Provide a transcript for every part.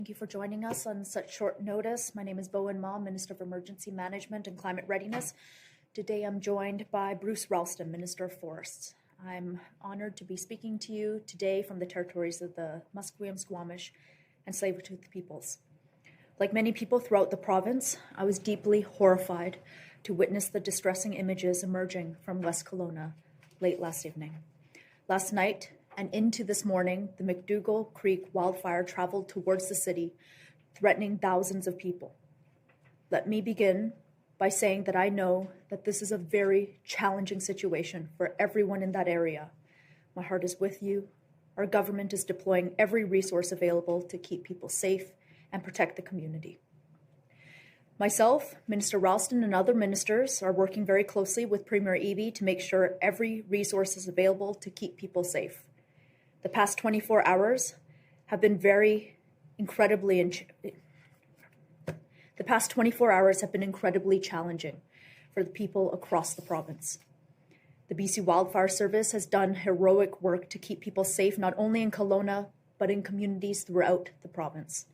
Thank you for joining us on such short notice. My name is Bowinn Ma, Minister of Emergency Management and Climate Readiness. Today I'm joined by Bruce Ralston, Minister of Forests. I'm honored to be speaking to you today from the territories of the Musqueam, Squamish, and Tsleil-Waututh peoples. Like many people throughout the province, I was deeply horrified to witness the distressing images emerging from West Kelowna late last evening. Last night, and into this morning, the McDougall Creek wildfire traveled towards the city, threatening thousands of people. Let me begin by saying that I know that this is a very challenging situation for everyone in that area. My heart is with you. Our government is deploying every resource available to keep people safe and protect the community. Myself, Minister Ralston, and other ministers are working very closely with Premier Evie to make sure every resource is available to keep people safe. The past 24 hours have been incredibly challenging for the people across the province. The BC Wildfire Service has done heroic work to keep people safe, not only in Kelowna, but in communities throughout the province.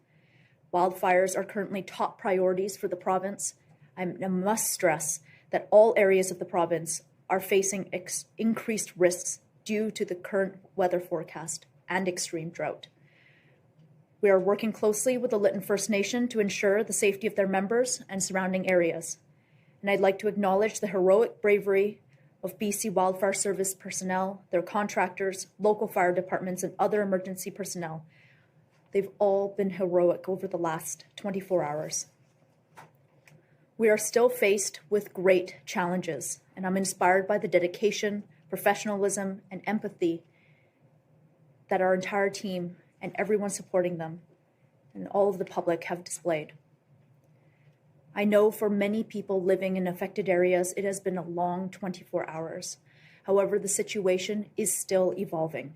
Wildfires are currently top priorities for the province. I must stress that all areas of the province are facing increased risks due to the current weather forecast and extreme drought. We are working closely with the Lytton First Nation to ensure the safety of their members and surrounding areas. And I'd like to acknowledge the heroic bravery of BC Wildfire Service personnel, their contractors, local fire departments, and other emergency personnel. They've all been heroic over the last 24 hours. We are still faced with great challenges, and I'm inspired by the dedication, professionalism, and empathy that our entire team and everyone supporting them and all of the public have displayed. I know for many people living in affected areas, it has been a long 24 hours. However, the situation is still evolving.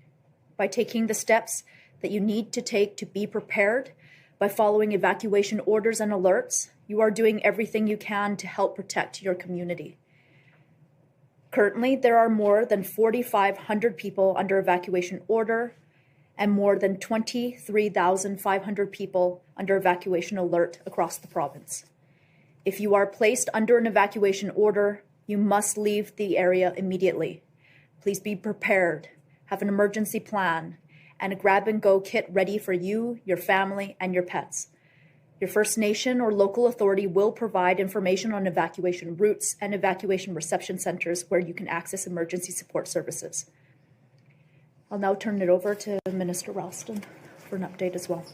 By taking the steps that you need to take to be prepared, by following evacuation orders and alerts, you are doing everything you can to help protect your community. Currently, there are more than 4,500 people under evacuation order and more than 23,500 people under evacuation alert across the province. If you are placed under an evacuation order, you must leave the area immediately. Please be prepared, have an emergency plan, and a grab-and-go kit ready for you, your family, and your pets. Your First Nation or local authority will provide information on evacuation routes and evacuation reception centers where you can access emergency support services. I'll now turn it over to Minister Ralston for an update as well.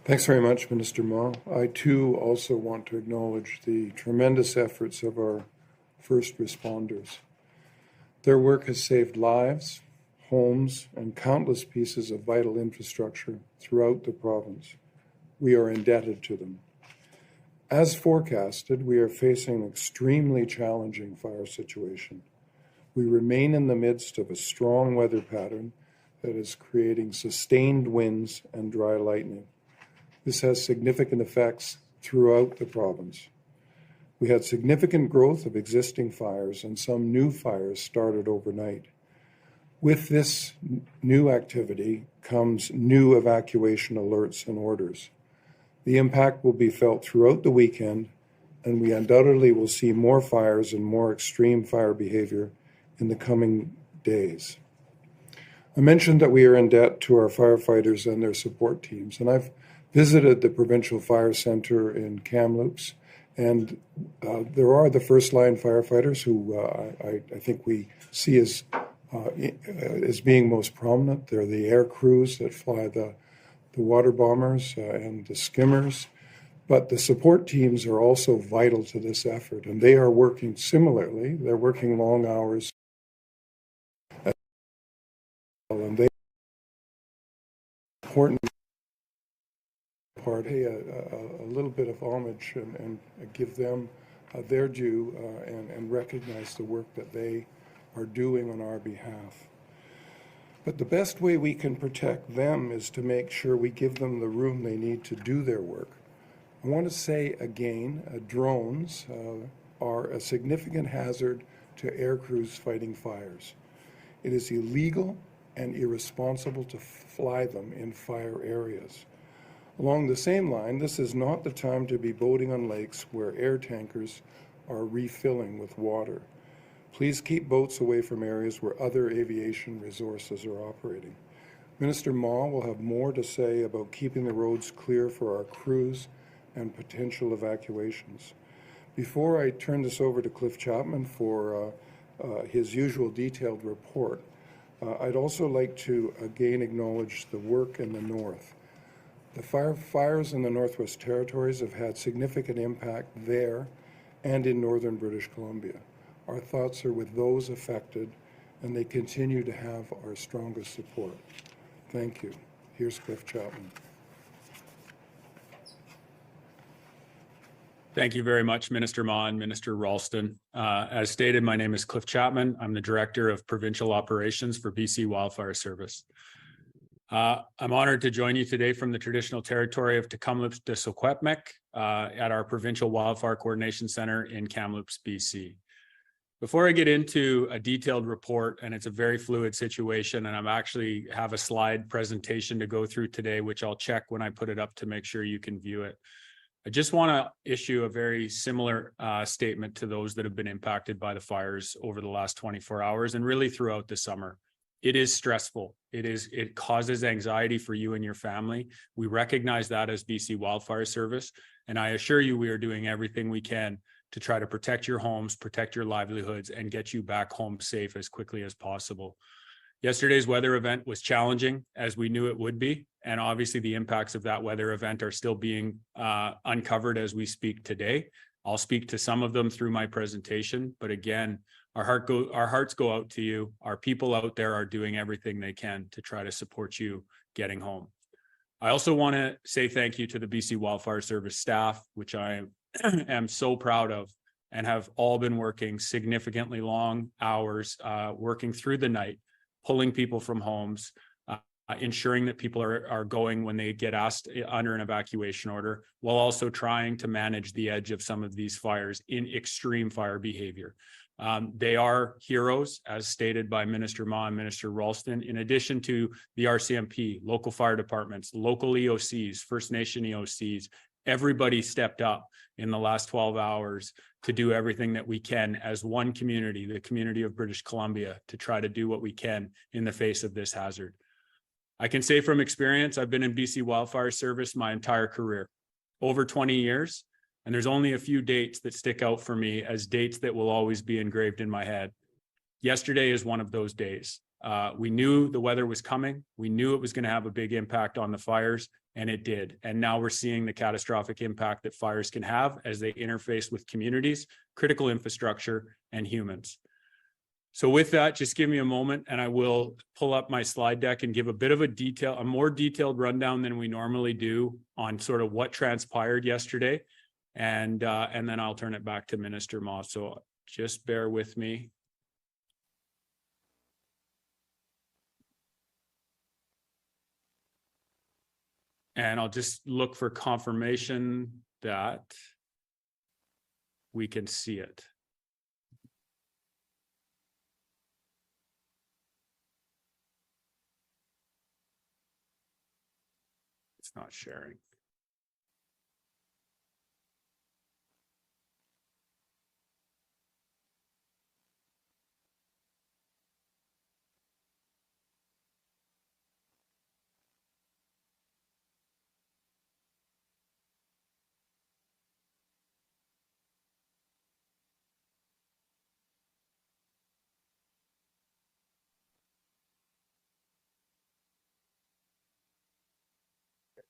Thanks very much, Minister Ma. I too also want to acknowledge the tremendous efforts of our first responders. Their work has saved lives, homes, and countless pieces of vital infrastructure throughout the province. We are indebted to them. As forecasted, we are facing an extremely challenging fire situation. We remain in the midst of a strong weather pattern that is creating sustained winds and dry lightning. This has significant effects throughout the province. We had significant growth of existing fires, and some new fires started overnight. With this new activity comes new evacuation alerts and orders. The impact will be felt throughout the weekend, and we undoubtedly will see more fires and more extreme fire behavior in the coming days. I mentioned that we are in debt to our firefighters and their support teams, and I've visited the Provincial Fire Centre in Kamloops, and there are the first-line firefighters who I think we see as being most prominent. They're the air crews that fly the water bombers and the skimmers. But the support teams are also vital to this effort, and they are working similarly. They're working long hours. And they are important part, hey, a little bit of homage and give them their due and recognize the work that they are doing on our behalf. But the best way we can protect them is to make sure we give them the room they need to do their work. I want to say again, drones are a significant hazard to air crews fighting fires. It is illegal and irresponsible to fly them in fire areas. Along the same line, this is not the time to be boating on lakes where air tankers are refilling with water. Please keep boats away from areas where other aviation resources are operating. Minister Ma will have more to say about keeping the roads clear for our crews and potential evacuations. Before I turn this over to Cliff Chapman for his usual detailed report, I'd also like to again acknowledge the work in the north. The fires in the Northwest Territories have had significant impact there and in northern British Columbia. Our thoughts are with those affected, and they continue to have our strongest support. Thank you. Here's Cliff Chapman. Thank you very much, Minister Ma and Minister Ralston. As stated, my name is Cliff Chapman. I'm the Director of Provincial Operations for BC Wildfire Service. I'm honored to join you today from the traditional territory of Tk'emlúps de Secwépemc at our Provincial Wildfire Coordination Centre in Kamloops, BC. Before I get into a detailed report, and it's a very fluid situation, and I'm actually have a slide presentation to go through today, which I'll check when I put it up to make sure you can view it. I just want to issue a very similar statement to those that have been impacted by the fires over the last 24 hours and really throughout the summer. It is stressful. It causes anxiety for you and your family. We recognize that as BC Wildfire Service, and I assure you we are doing everything we can to try to protect your homes, protect your livelihoods, and get you back home safe as quickly as possible. Yesterday's weather event was challenging, as we knew it would be, and obviously the impacts of that weather event are still being uncovered as we speak today. I'll speak to some of them through my presentation, but again, our hearts go out to you. Our people out there are doing everything they can to try to support you getting home. I also want to say thank you to the BC Wildfire Service staff, which I am so proud of, and have all been working significantly long hours, working through the night, pulling people from homes, ensuring that people are going when they get asked under an evacuation order, while also trying to manage the edge of some of these fires in extreme fire behavior. They are heroes, as stated by Minister Ma and Minister Ralston, in addition to the RCMP, local fire departments, local EOCs, First Nation EOCs. Everybody stepped up in the last 12 hours to do everything that we can as one community, the community of British Columbia, to try to do what we can in the face of this hazard. I can say from experience, I've been in BC Wildfire Service my entire career, over 20 years, and there's only a few dates that stick out for me as dates that will always be engraved in my head. Yesterday is one of those days. We knew the weather was coming. We knew it was going to have a big impact on the fires, and it did. And now we're seeing the catastrophic impact that fires can have as they interface with communities, critical infrastructure, and humans. So with that, just give me a moment and I will pull up my slide deck and give a bit of a more detailed rundown than we normally do on sort of what transpired yesterday. And then I'll turn it back to Minister Ma. So just bear with me. And I'll just look for confirmation that we can see it. It's not sharing.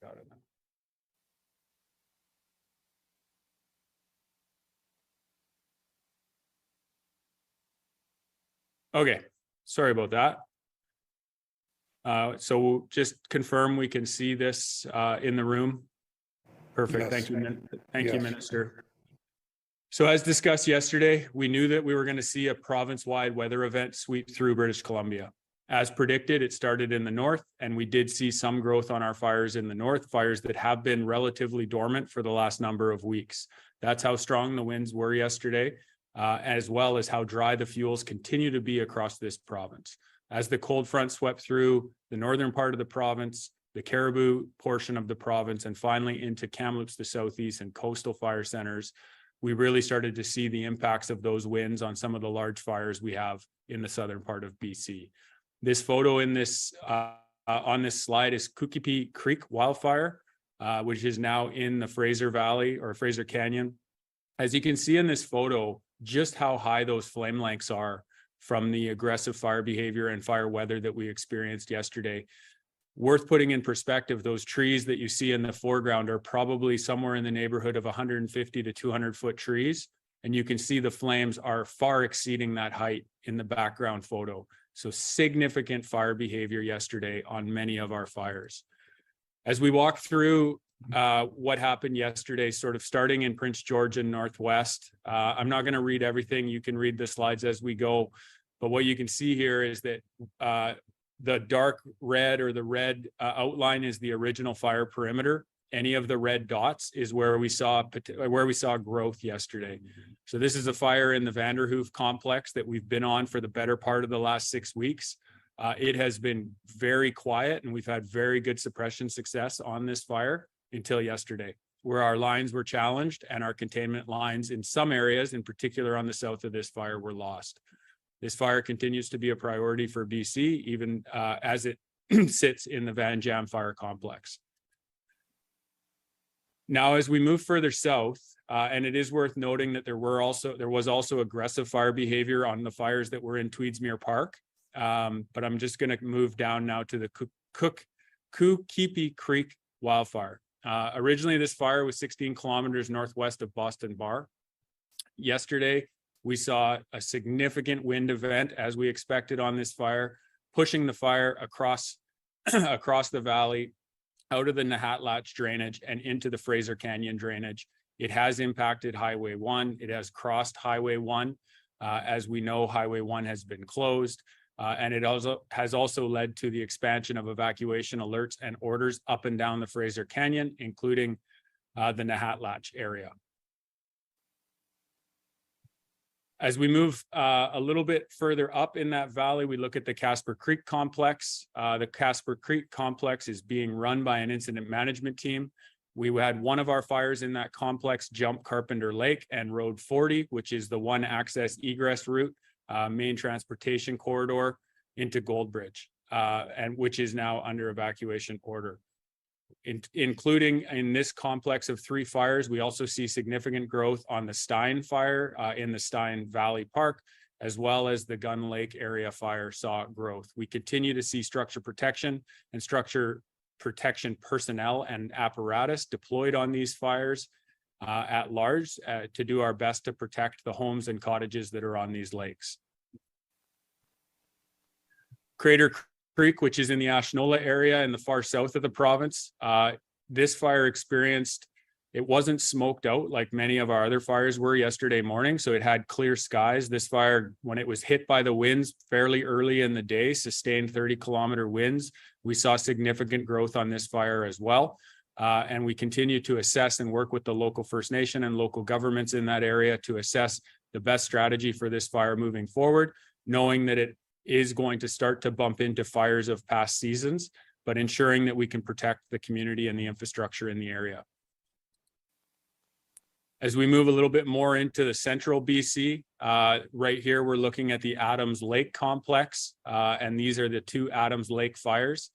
Got it now. Okay, sorry about that. So we'll just confirm we can see this in the room. Perfect. Yes. Thank you. Thank Yes. you, Minister. So as discussed yesterday, we knew that we were going to see a province-wide weather event sweep through British Columbia. As predicted, it started in the north, and we did see some growth on our fires in the north, fires that have been relatively dormant for the last number of weeks. That's how strong the winds were yesterday, as well as how dry the fuels continue to be across this province. As the cold front swept through the northern part of the province, the Caribou portion of the province, and finally into Kamloops, the southeast, and coastal fire centers, we really started to see the impacts of those winds on some of the large fires we have in the southern part of BC. This photo in this on this slide is Kookipi Creek wildfire, which is now in the Fraser Valley or Fraser Canyon. As you can see in this photo, just how high those flame lengths are from the aggressive fire behavior and fire weather that we experienced yesterday. Worth putting in perspective, those trees that you see in the foreground are probably somewhere in the neighborhood of 150 to 200 foot trees. And you can see the flames are far exceeding that height in the background photo. So significant fire behavior yesterday on many of our fires. As we walk through what happened yesterday, sort of starting in Prince George and Northwest, I'm not going to read everything. You can read the slides as we go. But what you can see here is that the dark red or the red outline is the original fire perimeter. Any of the red dots is where we saw growth yesterday. So this is a fire in the Vanderhoof complex that we've been on for the better part of the last 6 weeks. It has been very quiet, and we've had very good suppression success on this fire until yesterday, where our lines were challenged and our containment lines in some areas, in particular on the south of this fire, were lost. This fire continues to be a priority for BC, even as it sits in the Van Jam Fire Complex. Now, as we move further south, and it is worth noting that there was also aggressive fire behavior on the fires that were in Tweedsmuir Park. But I'm just going to move down now to the Kookipi Creek wildfire. Originally, this fire was 16 kilometers northwest of Boston Bar. Yesterday, we saw a significant wind event, as we expected on this fire, pushing the fire across the valley, out of the Nahatlatch drainage and into the Fraser Canyon drainage. It has impacted Highway 1. It has crossed Highway 1. As we know, Highway 1 has been closed, and it has also led to the expansion of evacuation alerts and orders up and down the Fraser Canyon, including the Nahatlatch area. As we move a little bit further up in that valley, we look at the Casper Creek complex. The Casper Creek complex is being run by an incident management team. We had one of our fires in that complex jump Carpenter Lake and Road 40, which is the one access egress route, main transportation corridor into Goldbridge, and which is now under evacuation order. Including in this complex of 3 fires, we also see significant growth on the Stein fire in the Stein Valley Park, as well as the Gun Lake area fire saw growth. We continue to see structure protection and structure protection personnel and apparatus deployed on these fires at large to do our best to protect the homes and cottages that are on these lakes. Crater Creek, which is in the Ashnola area in the far south of the province. This fire it wasn't smoked out like many of our other fires were yesterday morning, so it had clear skies. This fire, when it was hit by the winds fairly early in the day, sustained 30-kilometer winds. We saw significant growth on this fire as well. And we continue to assess and work with the local First Nation and local governments in that area to assess the best strategy for this fire moving forward, knowing that it is going to start to bump into fires of past seasons, but ensuring that we can protect the community and the infrastructure in the area. As we move a little bit more into the central BC, right here, we're looking at the Adams Lake complex, and these are the 2 Adams Lake fires.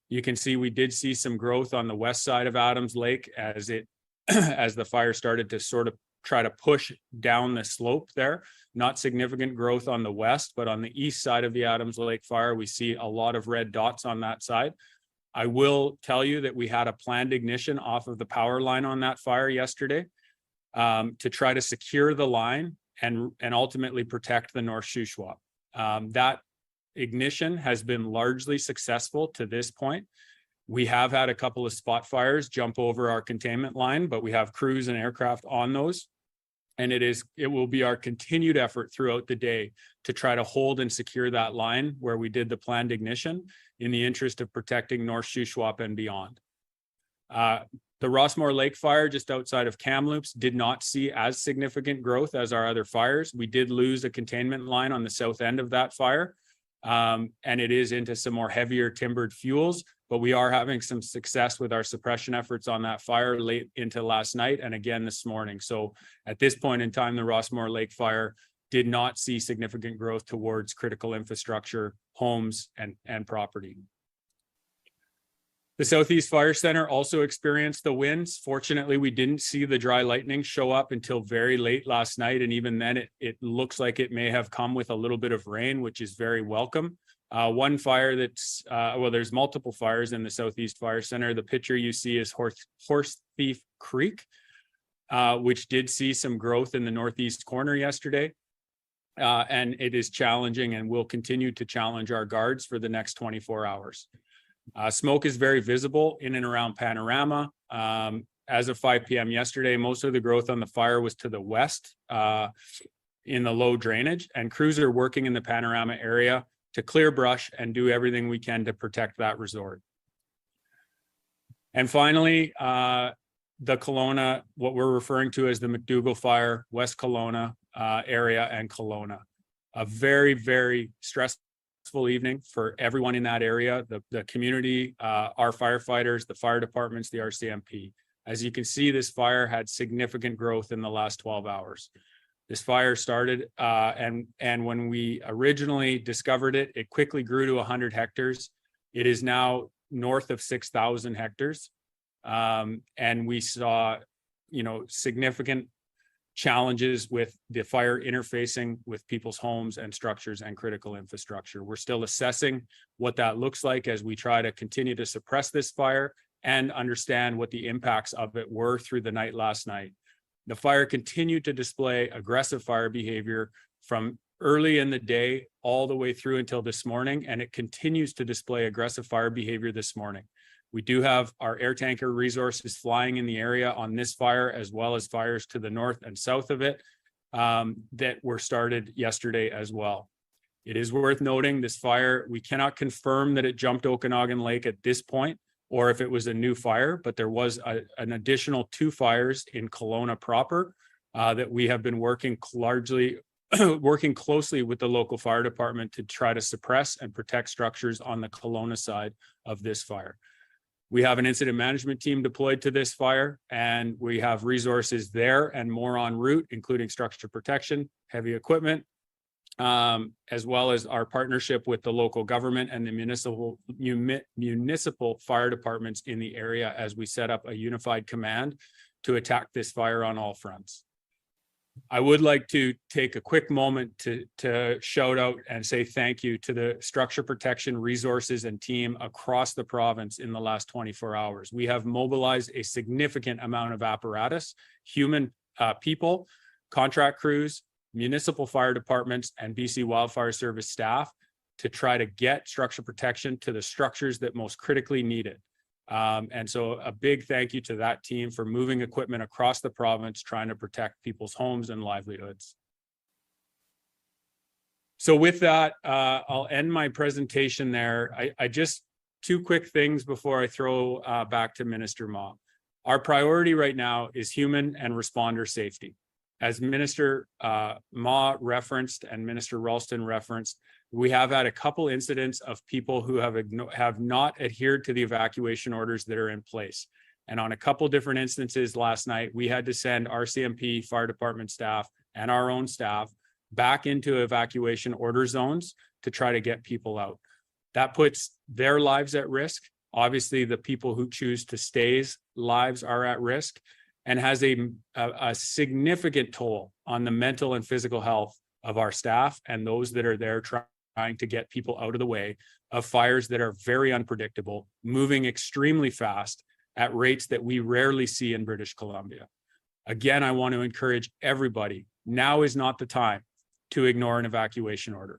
You can see we did see some growth on the west side of Adams Lake as the fire started to sort of try to push down the slope there. Not significant growth on the west, but on the east side of the Adams Lake fire, we see a lot of red dots on that side. I will tell you that we had a planned ignition off of the power line on that fire yesterday to try to secure the line and ultimately protect the North Shuswap. That ignition has been largely successful to this point. We have had a couple of spot fires jump over our containment line, but we have crews and aircraft on those. And it will be our continued effort throughout the day to try to hold and secure that line where we did the planned ignition in the interest of protecting North Shuswap and beyond. The Rossmore Lake fire just outside of Kamloops did not see as significant growth as our other fires. We did lose a containment line on the south end of that fire, and it is into some more heavier timbered fuels, but we are having some success with our suppression efforts on that fire late into last night and again this morning. So at this point in time, the Rossmore Lake fire did not see significant growth towards critical infrastructure, homes, and property. The Southeast Fire Center also experienced the winds. Fortunately, we didn't see the dry lightning show up until very late last night. And even then, it looks like it may have come with a little bit of rain, which is very welcome. One fire that's, well, there's multiple fires in the Southeast Fire Center. The picture you see is Horse Thief Creek, which did see some growth in the northeast corner yesterday. And it is challenging and will continue to challenge our guards for the next 24 hours. Smoke is very visible in and around Panorama. As of 5 p.m. yesterday, most of the growth on the fire was to the west in the low drainage, and crews are working in the Panorama area to clear brush and do everything we can to protect that resort. And finally, the Kelowna, what we're referring to as the McDougall Fire, West Kelowna area and Kelowna. A very, very stressful evening for everyone in that area, the community, our firefighters, the fire departments, the RCMP. As you can see, this fire had significant growth in the last 12 hours. This fire started, and when we originally discovered it, it quickly grew to 100 hectares. It is now north of 6,000 hectares. And we saw, significant challenges with the fire interfacing with people's homes and structures and critical infrastructure. We're still assessing what that looks like as we try to continue to suppress this fire and understand what the impacts of it were through the night last night. The fire continued to display aggressive fire behavior from early in the day all the way through until this morning, and it continues to display aggressive fire behavior this morning. We do have our air tanker resources flying in the area on this fire, as well as fires to the north and south of it that were started yesterday as well. It is worth noting this fire, we cannot confirm that it jumped Okanagan Lake at this point, or if it was a new fire, but there was an additional 2 fires in Kelowna proper that we have been working largely working closely with the local fire department to try to suppress and protect structures on the Kelowna side of this fire. We have an incident management team deployed to this fire, and we have resources there and more en route, including structure protection, heavy equipment, as well as our partnership with the local government and the municipal fire departments in the area as we set up a unified command to attack this fire on all fronts. I would like to take a quick moment to shout out and say thank you to the structure protection resources and team across the province in the last 24 hours. We have mobilized a significant amount of apparatus, human people, contract crews, municipal fire departments, and BC Wildfire Service staff to try to get structure protection to the structures that most critically need it. And so a big thank you to that team for moving equipment across the province, trying to protect people's homes and livelihoods. So with that, I'll end my presentation there. I just 2 quick things before I throw back to Minister Ma. Our priority right now is human and responder safety. As Minister Ma referenced and Minister Ralston referenced, we have had a couple incidents of people who have not adhered to the evacuation orders that are in place. And on a couple different instances last night, we had to send RCMP, fire department staff, and our own staff back into evacuation order zones to try to get people out. That puts their lives at risk. Obviously, the people who choose to stay's lives are at risk, and has a significant toll on the mental and physical health of our staff and those that are there trying to get people out of the way of fires that are very unpredictable, moving extremely fast at rates that we rarely see in British Columbia. Again, I want to encourage everybody, now is not the time to ignore an evacuation order.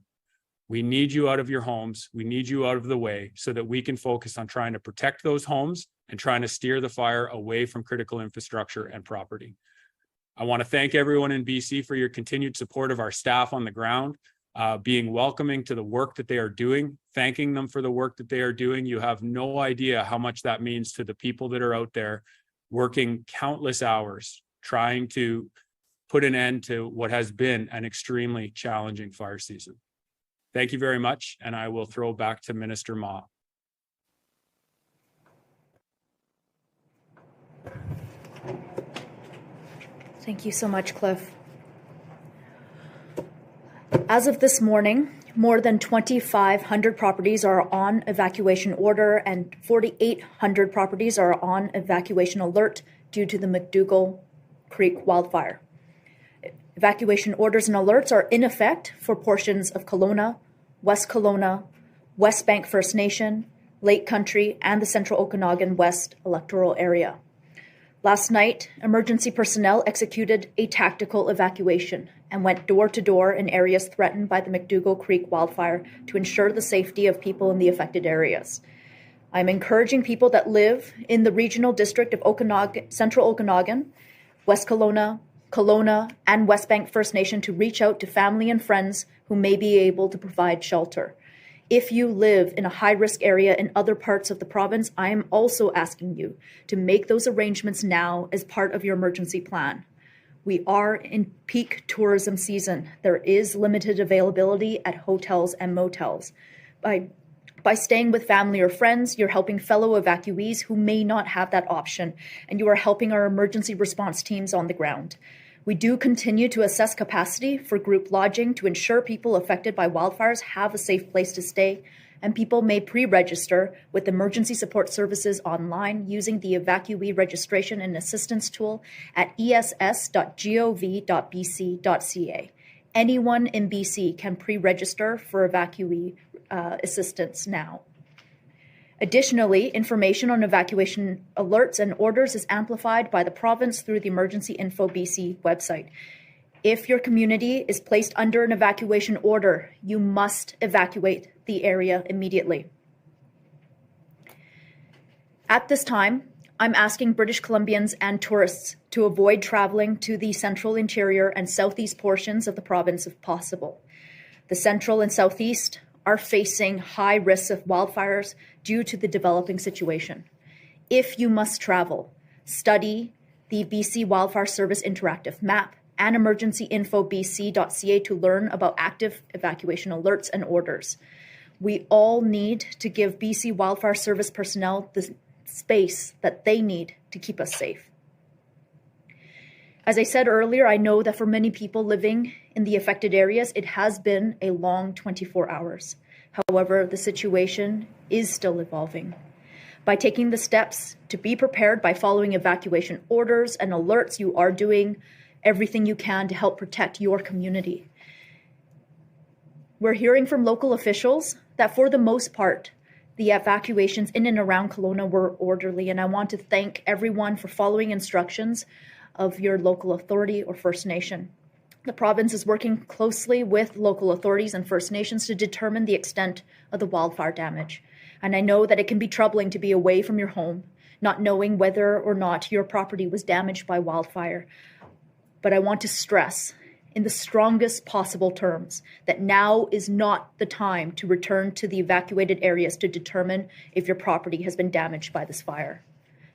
We need you out of your homes. We need you out of the way so that we can focus on trying to protect those homes and trying to steer the fire away from critical infrastructure and property. I want to thank everyone in BC for your continued support of our staff on the ground, being welcoming to the work that they are doing, thanking them for the work that they are doing. You have no idea how much that means to the people that are out there working countless hours, trying to put an end to what has been an extremely challenging fire season. Thank you very much, and I will throw back to Minister Ma. Thank you so much, Cliff. As of this morning, more than 2,500 properties are on evacuation order and 4,800 properties are on evacuation alert due to the McDougall Creek wildfire. Evacuation orders and alerts are in effect for portions of Kelowna, West Kelowna, West Bank First Nation, Lake Country, and the Central Okanagan West electoral area. Last night, emergency personnel executed a tactical evacuation and went door to door in areas threatened by the McDougall Creek wildfire to ensure the safety of people in the affected areas. I'm encouraging people that live in the regional district of Okanagan, Central Okanagan, West Kelowna, Kelowna, and West Bank First Nation to reach out to family and friends who may be able to provide shelter. If you live in a high-risk area in other parts of the province, I am also asking you to make those arrangements now as part of your emergency plan. We are in peak tourism season. There is limited availability at hotels and motels. By staying with family or friends, you're helping fellow evacuees who may not have that option, and you are helping our emergency response teams on the ground. We do continue to assess capacity for group lodging to ensure people affected by wildfires have a safe place to stay, and people may pre-register with emergency support services online using the evacuee registration and assistance tool at ess.gov.bc.ca. Anyone in BC can pre-register for evacuee assistance now. Additionally, information on evacuation alerts and orders is amplified by the province through the Emergency Info BC website. If your community is placed under an evacuation order, you must evacuate the area immediately. At this time, I'm asking British Columbians and tourists to avoid traveling to the central interior and southeast portions of the province if possible. The central and southeast are facing high risks of wildfires due to the developing situation. If you must travel, study the BC Wildfire Service Interactive Map and emergencyinfobc.ca to learn about active evacuation alerts and orders. We all need to give BC Wildfire Service personnel the space that they need to keep us safe. As I said earlier, I know that for many people living in the affected areas, it has been a long 24 hours. However, the situation is still evolving. By taking the steps to be prepared by following evacuation orders and alerts, you are doing everything you can to help protect your community. We're hearing from local officials that for the most part, the evacuations in and around Kelowna were orderly, and I want to thank everyone for following instructions of your local authority or First Nation. The province is working closely with local authorities and First Nations to determine the extent of the wildfire damage. And I know that it can be troubling to be away from your home, not knowing whether or not your property was damaged by wildfire. But I want to stress in the strongest possible terms that now is not the time to return to the evacuated areas to determine if your property has been damaged by this fire.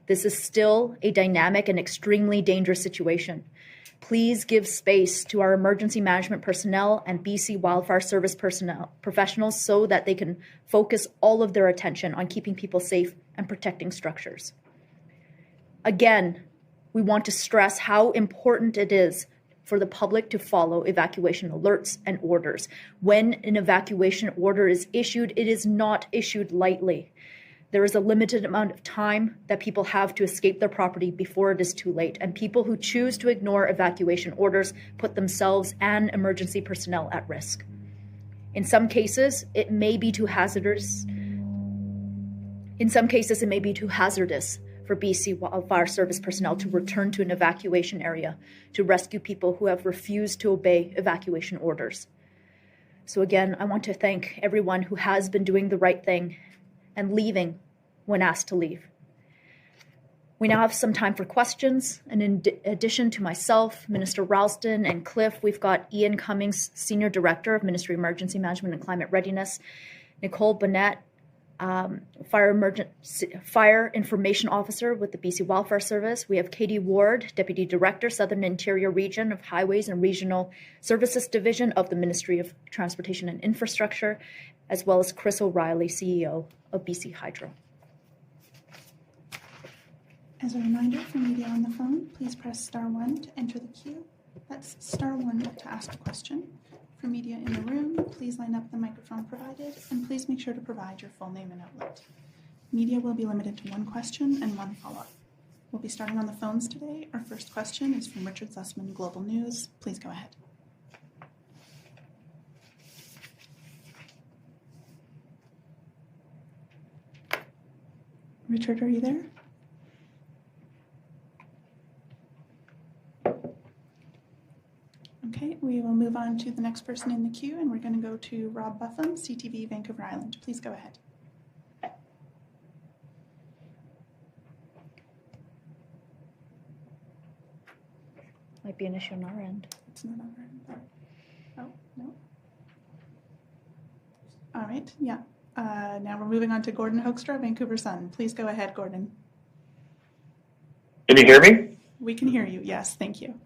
This is still a dynamic and extremely dangerous situation. Please give space to our emergency management personnel and BC Wildfire Service professionals so that they can focus all of their attention on keeping people safe and protecting structures. Again, we want to stress how important it is for the public to follow evacuation alerts and orders. When an evacuation order is issued, it is not issued lightly. There is a limited amount of time that people have to escape their property before it is too late, and people who choose to ignore evacuation orders put themselves and emergency personnel at risk. In some cases, it may be too hazardous. For BC Wildfire Service personnel to return to an evacuation area to rescue people who have refused to obey evacuation orders. So again, I want to thank everyone who has been doing the right thing and leaving when asked to leave. We now have some time for questions, and in addition to myself, Minister Ralston, and Cliff, we've got Ian Cummings, Senior Director of Ministry of Emergency Management and Climate Readiness, Nicole Bonnett, Fire Information Officer with the BC Wildfire Service. We have Katie Ward, Deputy Director, Southern Interior Region of Highways and Regional Services Division of the Ministry of Transportation and Infrastructure, as well as Chris O'Reilly, CEO of BC Hydro. As a reminder for media on the phone, please press *1 to enter the queue. That's *1 to ask a question. For media in the room, please line up the microphone provided, and please make sure to provide your full name and outlet. Media will be limited to 1 question and 1 follow-up. We'll be starting on the phones today. Our first question is from Richard Sussman, Global News. Please go ahead. Richard, are you there? Okay, we will move on to the next person in the queue, and we're going to go to Rob Buffum, CTV Vancouver Island. Please go ahead. Might be an issue on our end. It's not on our end. Oh, no. All right, yeah. Now we're moving on to Gordon Hoekstra, Vancouver Sun. Please go ahead, Gordon. Can you hear me? We can hear you, yes, thank you.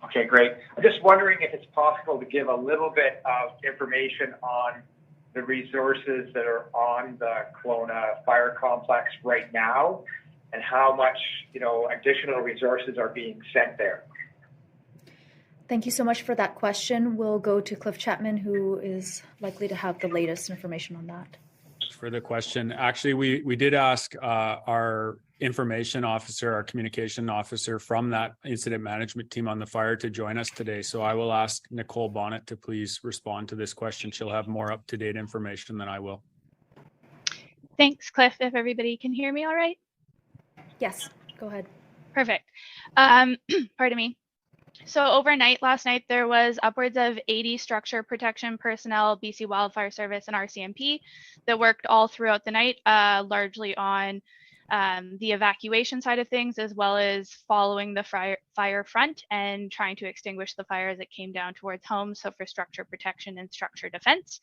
Okay, great. I'm just wondering if it's possible to give a little bit of information on the resources that are on the Kelowna fire complex right now and how much, additional resources are being sent there. Thank you so much for that question. We'll go to Cliff Chapman, who is likely to have the latest information on that. Thanks for the question. Actually, we did ask our information officer, our communication officer from that incident management team on the fire to join us today. So I will ask Nicole Bonnet to please respond to this question. She'll have more up-to-date information than I will. Thanks, Cliff. If everybody can hear me all right? Yes, go ahead. Perfect. Pardon me. So overnight, last night, there was upwards of 80 structure protection personnel, BC Wildfire Service and RCMP that worked all throughout the night, largely on the evacuation side of things, as well as following the fire front and trying to extinguish the fire as it came down towards homes. So for structure protection and structure defense.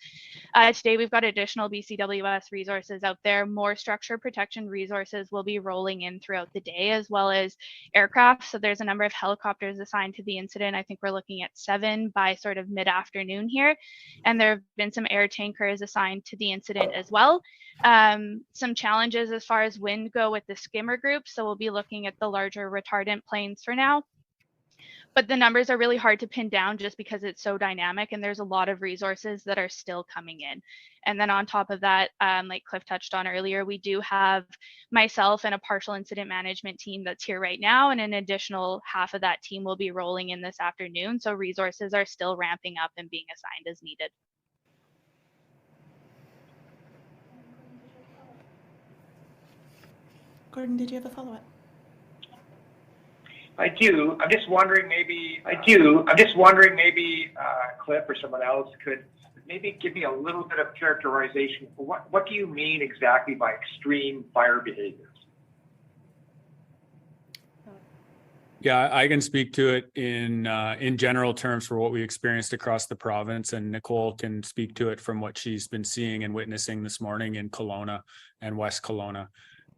Today, we've got additional BCWS resources out there. More structure protection resources will be rolling in throughout the day, as well as aircraft. So there's a number of helicopters assigned to the incident. I think we're looking at 7 by sort of mid-afternoon here. And there have been some air tankers assigned to the incident as well. Some challenges as far as wind go with the skimmer group. So we'll be looking at the larger retardant planes for now. But the numbers are really hard to pin down just because it's so dynamic and there's a lot of resources that are still coming in. And then on top of that, like Cliff touched on earlier, we do have myself and a partial incident management team that's here right now. And an additional half of that team will be rolling in this afternoon. So resources are still ramping up and being assigned as needed. Gordon, did you have a follow-up? I do. I'm just wondering maybe Cliff or someone else could maybe give me a little bit of characterization. What do you mean exactly by extreme fire behaviors? Yeah, I can speak to it in general terms for what we experienced across the province, and Nicole can speak to it from what she's been seeing and witnessing this morning in Kelowna and West Kelowna.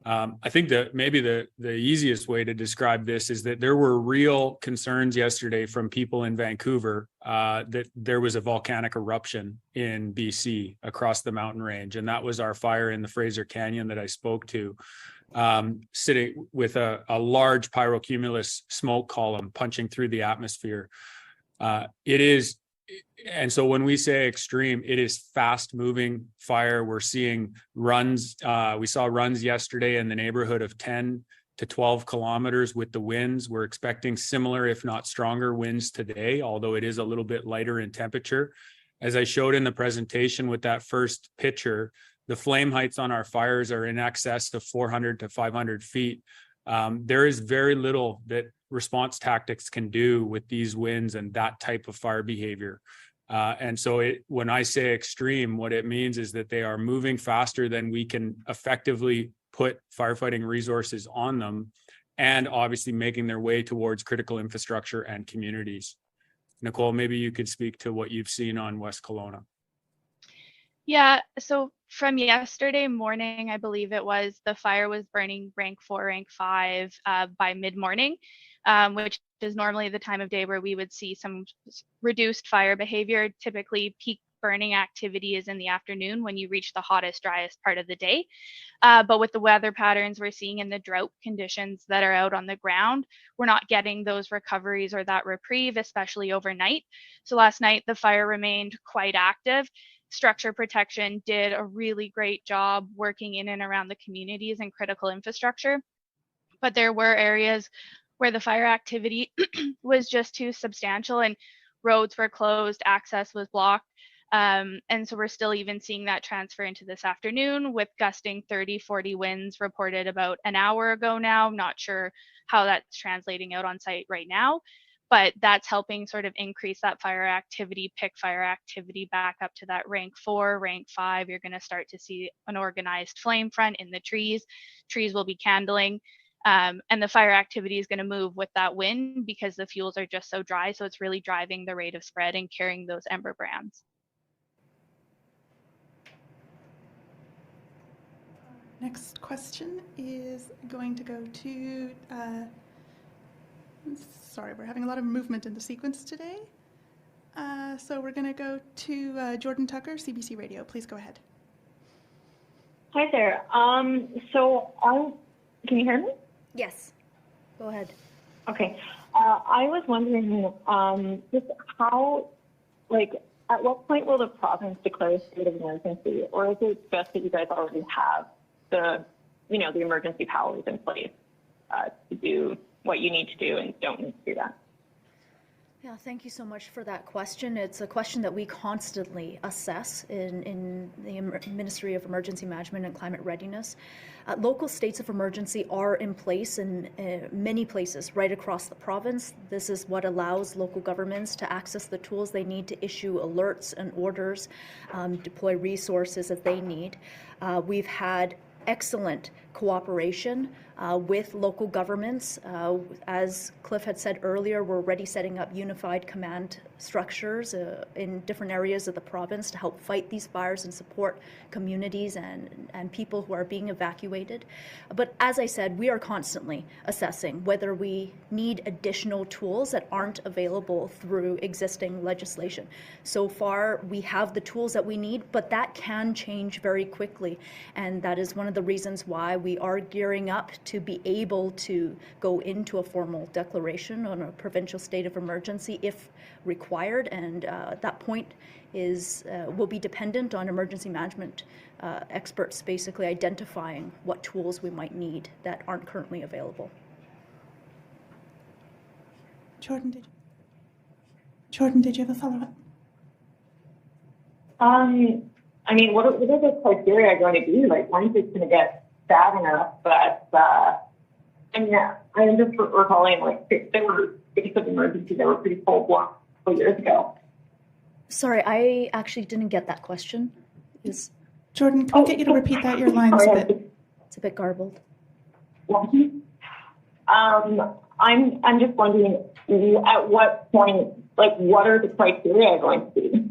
I think that maybe the easiest way to describe this is that there were real concerns yesterday from people in Vancouver that there was a volcanic eruption in BC across the mountain range. And that was our fire in the Fraser Canyon that I spoke to, sitting with a large pyrocumulus smoke column punching through the atmosphere. And so when we say extreme, it is fast moving fire. We're seeing runs. We saw runs yesterday in the neighborhood of 10 to 12 kilometers with the winds. We're expecting similar, if not stronger winds today, although it is a little bit lighter in temperature. As I showed in the presentation with that first picture, the flame heights on our fires are in excess of 400 to 500 feet. There is very little that response tactics can do with these winds and that type of fire behavior. And so when I say extreme, what it means is that they are moving faster than we can effectively put firefighting resources on them, and obviously making their way towards critical infrastructure and communities. Nicole, maybe you could speak to what you've seen on West Kelowna. Yeah, so From yesterday morning, I believe it was, the fire was burning rank 4, rank 5 by mid-morning, which is normally the time of day where we would see some reduced fire behavior. Typically, peak burning activity is in the afternoon when you reach the hottest, driest part of the day. But with the weather patterns we're seeing in the drought conditions that are out on the ground, we're not getting those recoveries or that reprieve, especially overnight. So last night, the fire remained quite active. Structure protection did a really great job working in and around the communities and critical infrastructure. But there were areas where the fire activity was just too substantial and roads were closed, access was blocked. And so we're still even seeing that transfer into this afternoon with gusting 30, 40 winds reported about an hour ago now. I'm not sure how that's translating out on site right now, but that's helping sort of increase that fire activity, pick fire activity back up to that rank 4, rank 5. You're going to start to see an organized flame front in the trees. Trees will be candling. And the fire activity is going to move with that wind because the fuels are just so dry. So it's really driving the rate of spread and carrying those ember brands. Next question is going to go to, sorry, we're having a lot of movement in the sequence today. So we're going to go to Jordan Tucker, CBC Radio. Please go ahead. Hi there. Can you hear me? Yes, go ahead. Okay. I was wondering just how, at what point will the province declare a state of emergency, or is it just that you guys already have the emergency powers in place to do what you need to do and don't need to do that? Yeah, thank you so much for that question. It's a question that we constantly assess in the Ministry of Emergency Management and Climate Readiness. Local states of emergency are in place in many places right across the province. This is what allows local governments to access the tools they need to issue alerts and orders, deploy resources that they need. We've had excellent cooperation with local governments. As Cliff had said earlier, we're already setting up unified command structures in different areas of the province to help fight these fires and support communities and people who are being evacuated. But as I said, we are constantly assessing whether we need additional tools that aren't available through existing legislation. So far, we have the tools that we need, but that can change very quickly. And that is one of the reasons why we are gearing up to be able to go into a formal declaration on a provincial state of emergency if required, and that point will be dependent on emergency management experts basically identifying what tools we might need that aren't currently available. Jordan, did you have a follow-up? What are the criteria going to be? Like, when is it going to get bad enough that, I'm just recalling, there were states of emergency that were pretty full-blown a couple years ago. Sorry, I actually didn't get that question. Jordan, can we get you to repeat that? Your line's it's a bit garbled. I'm just wondering, at what point, what are the criteria going to be?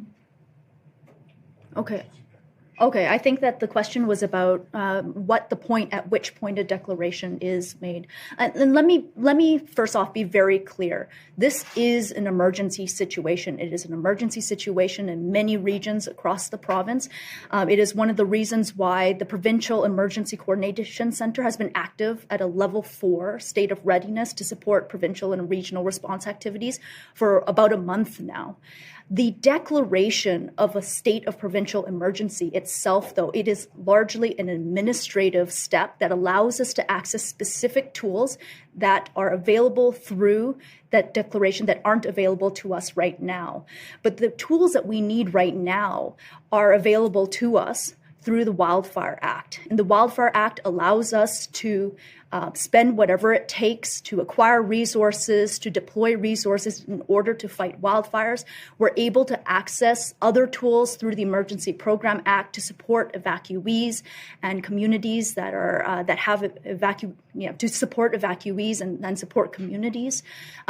Okay, I think that the question was about at which point a declaration is made. And let me first off be very clear. This is an emergency situation. It is an emergency situation in many regions across the province. It is one of the reasons why the Provincial Emergency Coordination Centre has been active at a level 4 state of readiness to support provincial and regional response activities for about a month now. The declaration of a state of provincial emergency itself, though, it is largely an administrative step that allows us to access specific tools that are available through that declaration that aren't available to us right now. But the tools that we need right now are available to us through the Wildfire Act. And the Wildfire Act allows us to spend whatever it takes to acquire resources, to deploy resources in order to fight wildfires. We're able to access other tools through the Emergency Program Act to support evacuees and communities that are to support evacuees and support communities.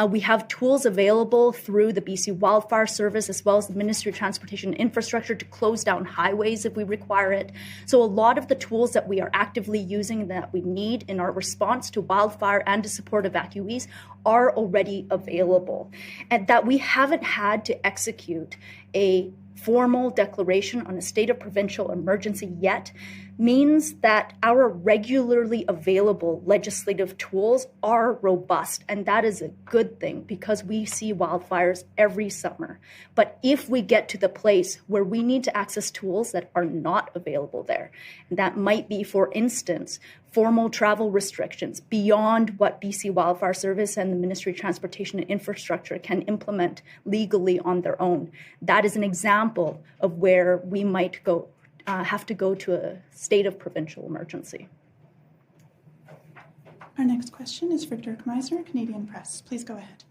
We have tools available through the BC Wildfire Service as well as the Ministry of Transportation and Infrastructure to close down highways if we require it. So a lot of the tools that we are actively using and that we need in our response to wildfire and to support evacuees are already available, and that we haven't had to execute a formal declaration on a state of provincial emergency yet means that our regularly available legislative tools are robust. And that is a good thing because we see wildfires every summer. But if we get to the place where we need to access tools that are not available there, and that might be, for instance, formal travel restrictions beyond what BC Wildfire Service and the Ministry of Transportation and Infrastructure can implement legally on their own. That is an example of where we might have to go to a state of provincial emergency. Our next question is for Dirk Meisner, Canadian Press. Please go ahead.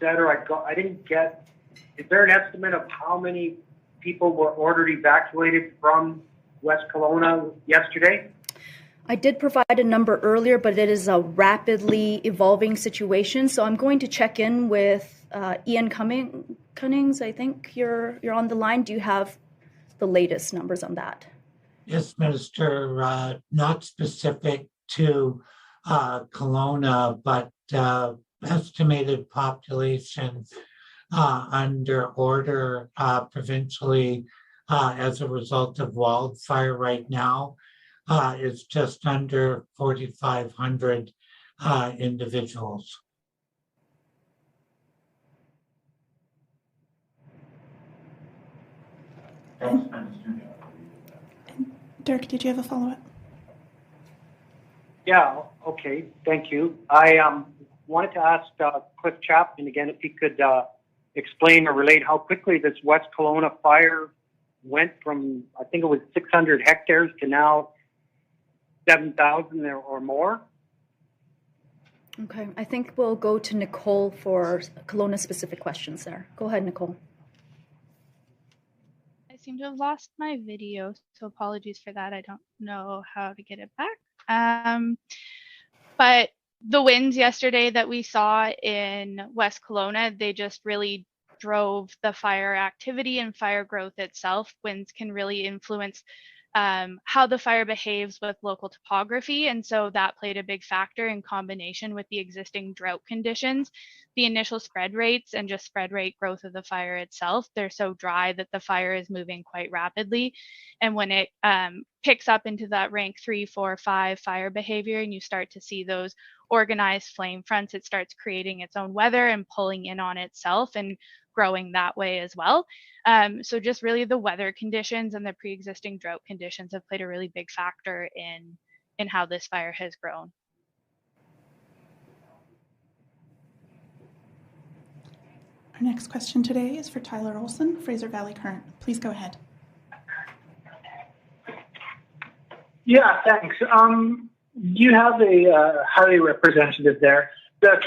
I didn't get, is there an estimate of how many people were ordered evacuated from West Kelowna yesterday? I did provide a number earlier, but it is a rapidly evolving situation. So I'm going to check in with Ian Cunnings. I think you're on the line. Do you have the latest numbers on that? Yes, Minister. Not specific to Kelowna, but estimated population under order provincially as a result of wildfire right now is just under 4,500 individuals. Dirk, did you have a follow-up? Yeah, okay, thank you. I wanted to ask Cliff Chapman again if he could explain or relate how quickly this West Kelowna fire went from, I think it was 600 hectares to now 7,000 or more. Okay, I think we'll go to Nicole for Kelowna-specific questions there. Go ahead, Nicole. I seem to have lost my video, so apologies for that. I don't know how to get it back. But the winds yesterday that we saw in West Kelowna, they just really drove the fire activity and fire growth itself. Winds can really influence how the fire behaves with local topography. And so that played a big factor in combination with the existing drought conditions. The initial spread rates and just spread rate growth of the fire itself, they're so dry that the fire is moving quite rapidly. And when it picks up into that rank 3, 4, 5 fire behavior, and you start to see those organized flame fronts, it starts creating its own weather and pulling in on itself and growing that way as well. So just really the weather conditions and the pre-existing drought conditions have played a really big factor in how this fire has grown. Our next question today is for Tyler Olson, Fraser Valley Current. Please go ahead. Yeah, thanks. You have a highly representative there. The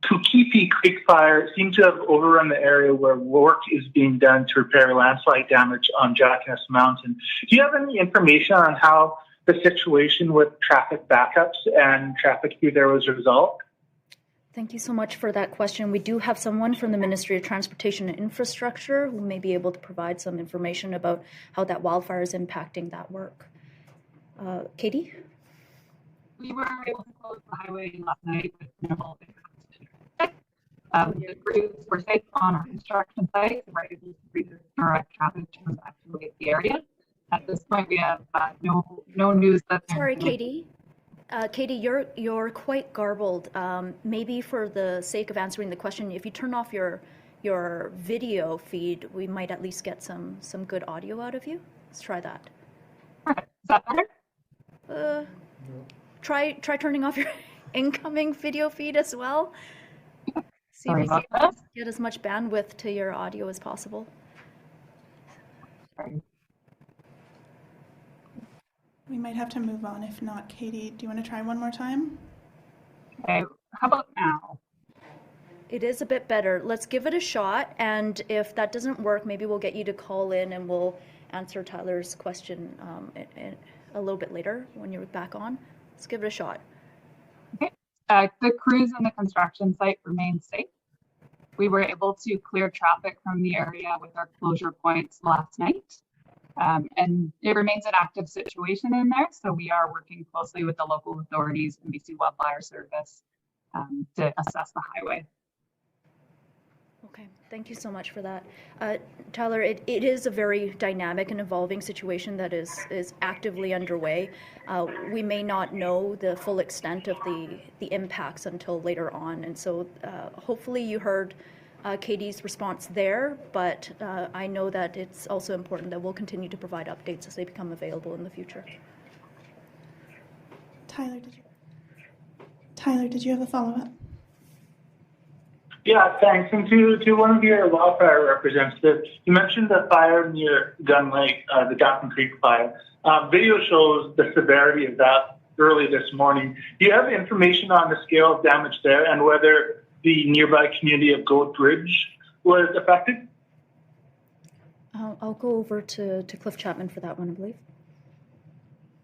Tukipi Creek fire seems to have overrun the area where work is being done to repair landslide damage on Jackass Mountain. Do you have any information on how the situation with traffic backups and traffic through there was resolved? Thank you so much for that question. We do have someone from the Ministry of Transportation and Infrastructure who may be able to provide some information about how that wildfire is impacting that work. Katie? We were able to close the highway last night with minimal the crews were safe on our construction site. We're able to redirect traffic to evacuate the area. At this point, we have no news that. Sorry, Katie. Katie, you're quite garbled. Maybe for the sake of answering the question, if you turn off your video feed, we might at least get some good audio out of you. Let's try that. Perfect. Is that better? Try turning off your incoming video feed as well. See Sorry if about you that. get as much bandwidth to your audio as possible. Sorry. We might have to move on. If not, Katie, do you want to try one more time? Okay, how about now? It is a bit better. Let's give it a shot. And if that doesn't work, maybe we'll get you to call in and we'll answer Tyler's question a little bit later when you're back on. Let's give it a shot. Okay, the crews and the construction site remain safe. We were able to clear traffic from the area with our closure points last night. And it remains an active situation in there. So we are working closely with the local authorities and BC Wildfire Service to assess the highway. Okay, thank you so much for that. Tyler, it is a very dynamic and evolving situation that is actively underway. We may not know the full extent of the impacts until later on. And so hopefully you heard Katie's response there, but I know that it's also important that we'll continue to provide updates as they become available in the future. Tyler, did you have a follow-up? Yeah, thanks. And to one of your wildfire representatives, you mentioned the fire near Gun Lake, the Dawson Creek fire. Video shows the severity of that early this morning. Do you have information on the scale of damage there and whether the nearby community of Gold Bridge was affected? I'll go over to Cliff Chapman for that one, I believe.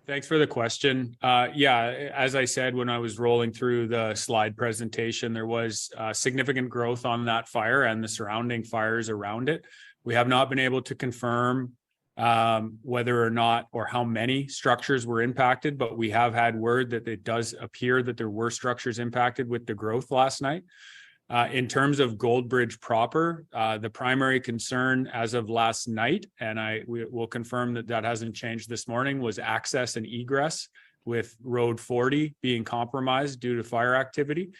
Thanks for the question. Yeah, as I said, when I was rolling through the slide presentation, there was significant growth on that fire and the surrounding fires around it. We have not been able to confirm whether or not or how many structures were impacted, but we have had word that it does appear that there were structures impacted with the growth last night. In terms of Gold Bridge proper, the primary concern as of last night, and we will confirm that that hasn't changed this morning, was access and egress, with Road 40 being compromised due to fire activity,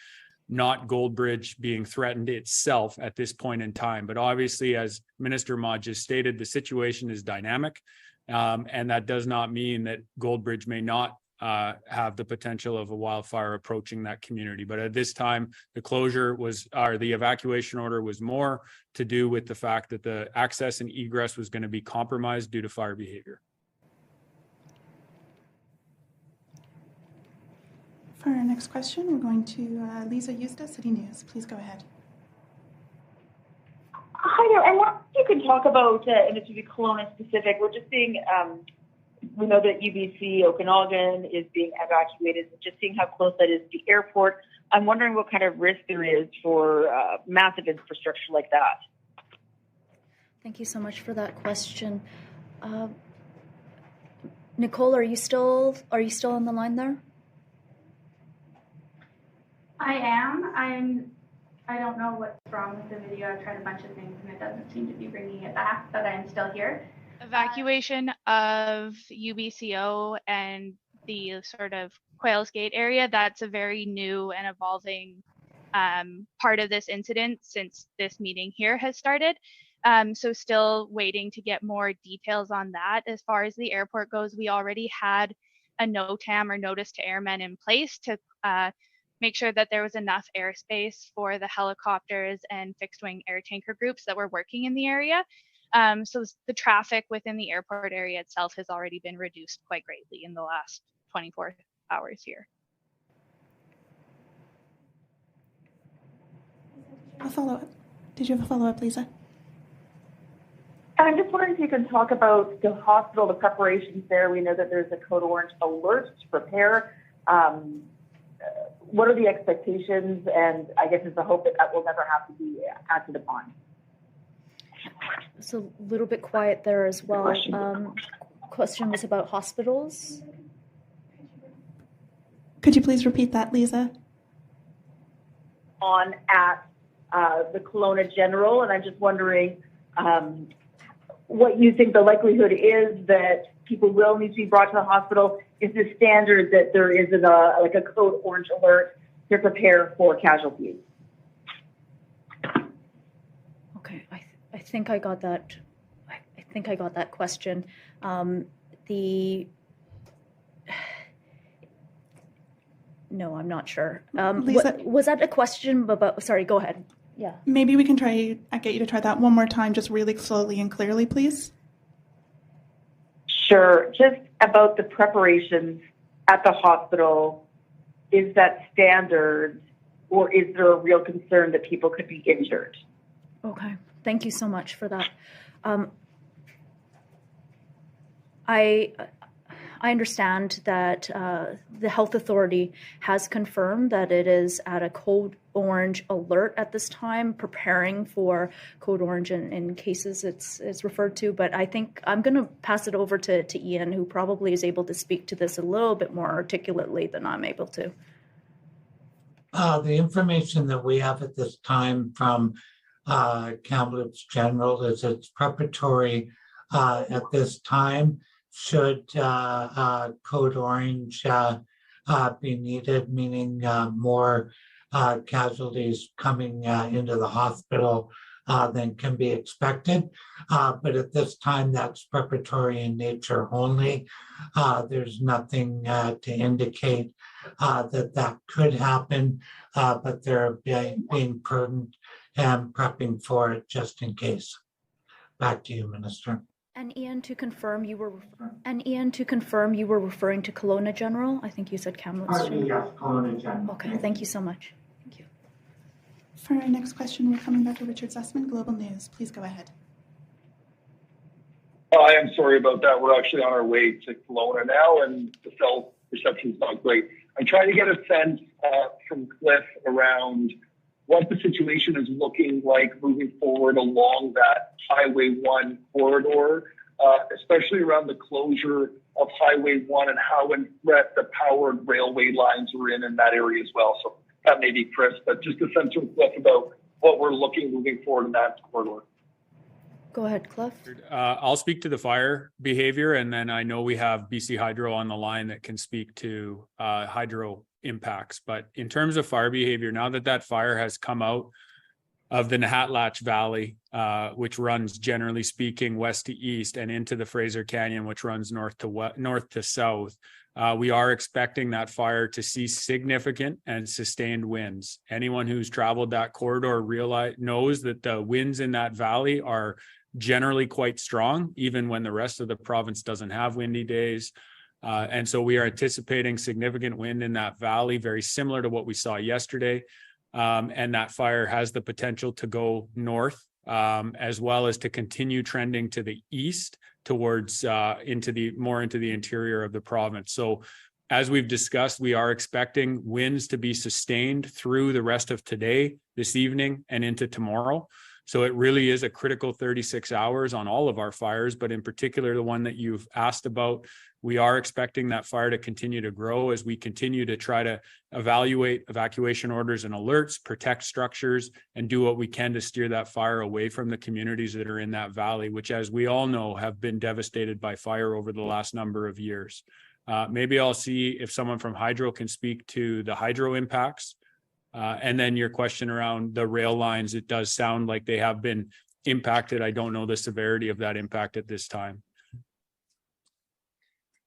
not Gold Bridge being threatened itself at this point in time. But obviously, as Minister Ma just stated, the situation is dynamic, and that does not mean that Gold Bridge may not have the potential of a wildfire approaching that community. But at this time, the closure the evacuation order was more to do with the fact that the access and egress was going to be compromised due to fire behavior. For our next question, we're going to Lisa Eustace, City News. Please go ahead. Hi there. I wonder if you could talk about, and it should be Kelowna specific, we're just seeing we know that UBC Okanagan is being evacuated, just seeing how close that is to the airport. I'm wondering what kind of risk there is for massive infrastructure like that. Thank you so much for that question. Nicole, are you still on the line there? I am. I don't know what's wrong with the video. I've tried a bunch of things and it doesn't seem to be bringing it back, but I'm still here. Evacuation of UBCO and the sort of Quails Gate area, that's a very new and evolving part of this incident since this meeting here has started. So still waiting to get more details on that. As far as the airport goes, we already had a NOTAM or notice to airmen in place to make sure that there was enough airspace for the helicopters and fixed wing air tanker groups that were working in the area. So the traffic within the airport area itself has already been reduced quite greatly in the last 24 hours here. A follow-up. Did you have a follow-up, Lisa? I'm just wondering if you can talk about the hospital, the preparations there. We know that there's a code orange alert to prepare. What are the expectations? And I guess it's the hope that that will never have to be acted upon. It's a little bit quiet there as well. Question was about hospitals. Could you please repeat that, Lisa? On at the Kelowna General, and I'm just wondering what you think the likelihood is that people will need to be brought to the hospital. Is the standard that there is a code orange alert to prepare for casualties? Okay, I think I got that. I think I got that question. No, I'm not sure. Lisa, was that a question about? Sorry, go ahead. Yeah. Maybe we can get you to try that one more time, just really slowly and clearly, please. Sure. Just about the preparations at the hospital, is that standard, or is there a real concern that people could be injured? Okay, thank you so much for that. I understand that the health authority has confirmed that it is at a code orange alert at this time, preparing for code orange in cases it's referred to. But I think I'm going to pass it over to Ian, who probably is able to speak to this a little bit more articulately than I'm able to. The information that we have at this time from Kamloops General is it's preparatory at this time. Should code orange be needed, meaning more casualties coming into the hospital than can be expected. But at this time, that's preparatory in nature only. There's nothing to indicate that could happen, but they're being prudent and prepping for it just in case. Back to you, Minister. And Ian, to confirm, you were referring to Kelowna General. I think you said Kamloops General. Yes, Kelowna General. Okay, thank you so much. Thank you. For our next question, we're coming back to Richard Sussman, Global News. Please go ahead. I am sorry about that. We're actually on our way to Kelowna now, and the cell reception is not great. I'm trying to get a sense from Cliff around what the situation is looking like moving forward along that Highway 1 corridor, especially around the closure of Highway 1 and how in threat the powered railway lines are in that area as well. So that may be Chris, but just a sense from Cliff about what we're looking moving forward in that corridor. Go ahead, Cliff. I'll speak to the fire behavior, and then I know we have BC Hydro on the line that can speak to hydro impacts. But in terms of fire behavior, now that fire has come out of the Nahatlatch Valley, which runs, generally speaking, west to east, and into the Fraser Canyon, which runs north to south, we are expecting that fire to see significant and sustained winds. Anyone who's traveled that corridor knows that the winds in that valley are generally quite strong, even when the rest of the province doesn't have windy days. And so we are anticipating significant wind in that valley, very similar to what we saw yesterday. And that fire has the potential to go north, as well as to continue trending to the east towards into the interior of the province. So as we've discussed, we are expecting winds to be sustained through the rest of today, this evening, and into tomorrow. So it really is a critical 36 hours on all of our fires, but in particular, the one that you've asked about, we are expecting that fire to continue to grow as we continue to try to evaluate evacuation orders and alerts, protect structures, and do what we can to steer that fire away from the communities that are in that valley, which, as we all know, have been devastated by fire over the last number of years. Maybe I'll see if someone from Hydro can speak to the hydro impacts. And then your question around the rail lines, it does sound like they have been impacted. I don't know the severity of that impact at this time.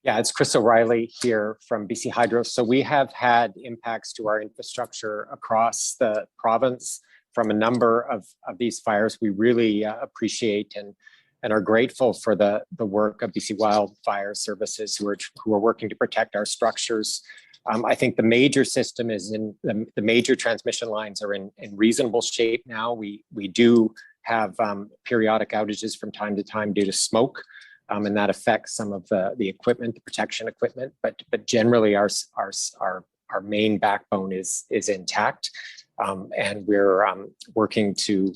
Yeah, it's Chris O'Reilly here from BC Hydro. So we have had impacts to our infrastructure across the province from a number of these fires. We really appreciate and are grateful for the work of BC Wildfire Services who are working to protect our structures. I think the major system is in the major transmission lines are in reasonable shape now. We do have periodic outages from time to time due to smoke, and that affects some of the equipment, the protection equipment. But generally, our main backbone is intact, and we're working to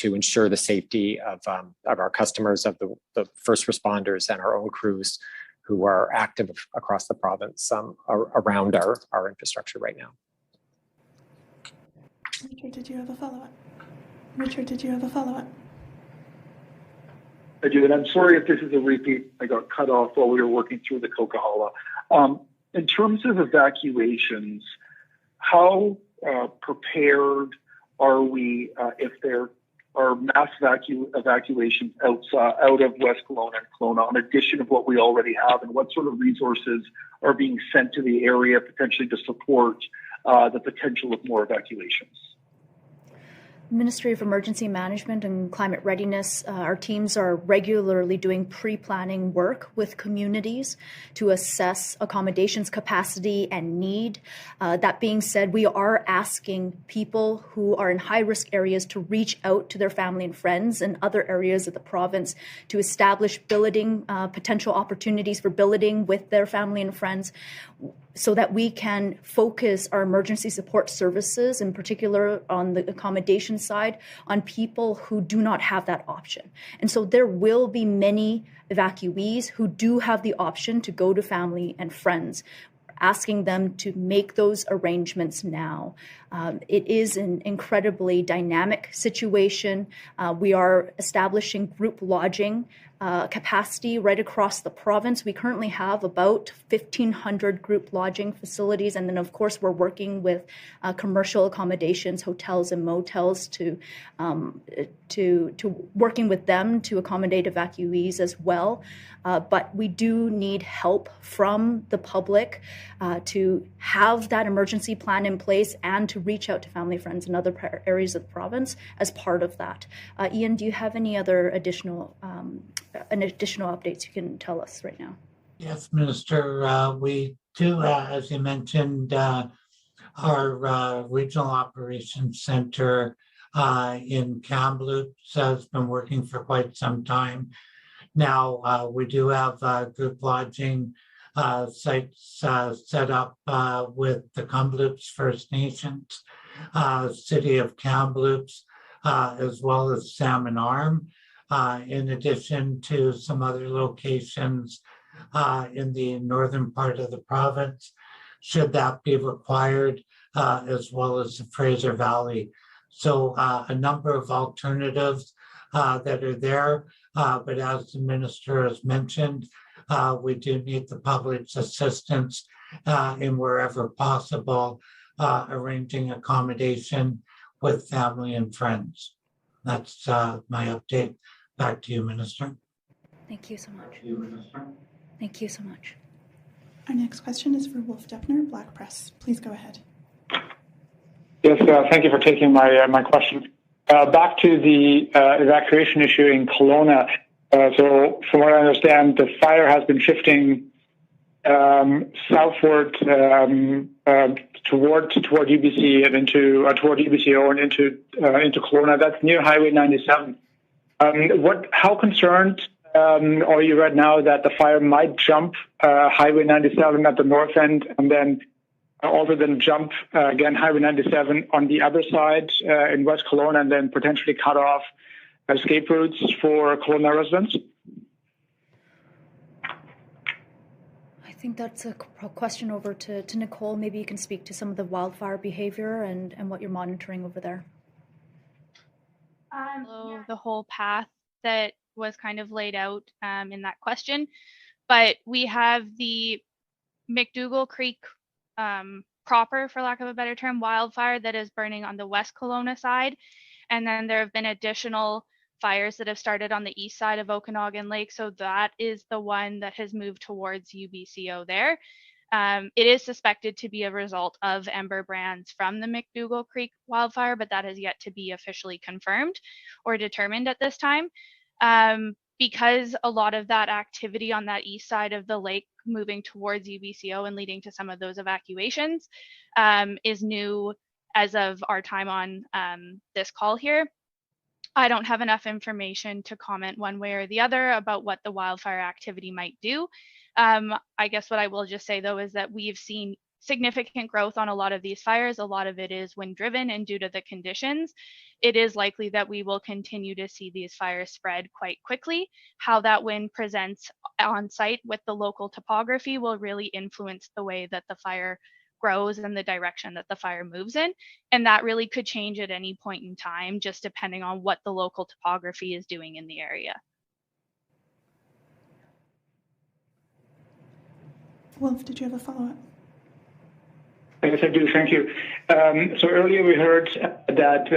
ensure the safety of our customers, of the first responders, and our own crews who are active across the province around our infrastructure right now. Richard, did you have a follow-up? Richard, did you have a follow-up? I do, and I'm sorry if this is a repeat. I got cut off while we were working through the Coquihalla. In terms of evacuations, how prepared are we if there are mass evacuations out of West Kelowna and Kelowna, in addition of what we already have, and what sort of resources are being sent to the area potentially to support the potential of more evacuations? Ministry of Emergency Management and Climate Readiness, our teams are regularly doing pre-planning work with communities to assess accommodations capacity and need. That being said, we are asking people who are in high-risk areas to reach out to their family and friends in other areas of the province to establish billeting, potential opportunities for billeting with their family and friends, so that we can focus our emergency support services, in particular on the accommodation side, on people who do not have that option. And so there will be many evacuees who do have the option to go to family and friends, asking them to make those arrangements now. It is an incredibly dynamic situation. We are establishing group lodging capacity right across the province. We currently have about 1,500 group lodging facilities. And then, of course, we're working with commercial accommodations, hotels and motels to working with them to accommodate evacuees as well. But we do need help from the public to have that emergency plan in place and to reach out to family, friends, and other areas of the province as part of that. Ian, do you have any other additional updates you can tell us right now? Yes, Minister. We do, as you mentioned, our Regional Operations Center in Kamloops has been working for quite some time. Now, we do have group lodging sites set up with the Kamloops First Nations, City of Kamloops, as well as Salmon Arm, in addition to some other locations in the northern part of the province, should that be required, as well as the Fraser Valley. So a number of alternatives that are there, but as the Minister has mentioned, we do need the public's assistance in wherever possible, arranging accommodation with family and friends. That's my update. Back to you, Minister. Thank you so much. Thank you so much. Our next question is for Wolf Deppner, Black Press. Please go ahead. Yes, thank you for taking my question. Back to the evacuation issue in Kelowna. So from what I understand, the fire has been shifting southward toward UBC and toward UBCO and into Kelowna. That's near Highway 97. How concerned are you right now that the fire might jump Highway 97 at the north end and then jump again Highway 97 on the other side in West Kelowna and then potentially cut off escape routes for Kelowna residents? I think that's a question over to Nicole. Maybe you can speak to some of the wildfire behavior and what you're monitoring over there. Yeah. The whole path that was kind of laid out in that question, but we have the McDougall Creek proper, for lack of a better term, wildfire that is burning on the West Kelowna side, and then there have been additional fires that have started on the east side of Okanagan Lake, so that is the one that has moved towards UBCO there. It is suspected to be a result of ember brands from the McDougall Creek wildfire, but that has yet to be officially confirmed or determined at this time. Because a lot of that activity on that east side of the lake moving towards UBCO and leading to some of those evacuations is new as of our time on this call here. I don't have enough information to comment one way or the other about what the wildfire activity might do. I guess what I will just say, though, is that we've seen significant growth on a lot of these fires. A lot of it is wind driven, and due to the conditions, it is likely that we will continue to see these fires spread quite quickly. How that wind presents on site with the local topography will really influence the way that the fire grows and the direction that the fire moves in. And that really could change at any point in time, just depending on what the local topography is doing in the area. Wolf, did you have a follow-up? Yes, I do. Thank you. So earlier we heard that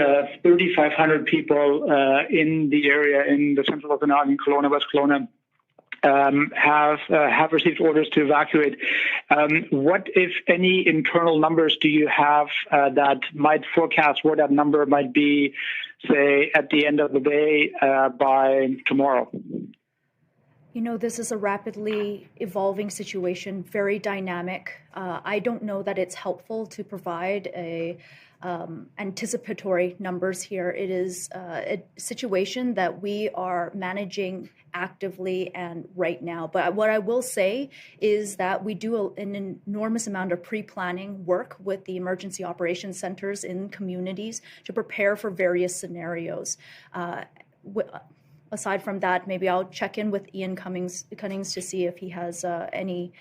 3,500 people in the area in the central Okanagan, Kelowna, West Kelowna, have received orders to evacuate. What, if any, internal numbers do you have that might forecast where that number might be, say, at the end of the day by tomorrow? You know, this is a rapidly evolving situation, very dynamic. I don't know that it's helpful to provide anticipatory numbers here. It is a situation that we are managing actively and right now. But what I will say is that we do an enormous amount of pre-planning work with the emergency operations centers in communities to prepare for various scenarios. Aside from that, maybe I'll check in with Ian Cummings to see if he has any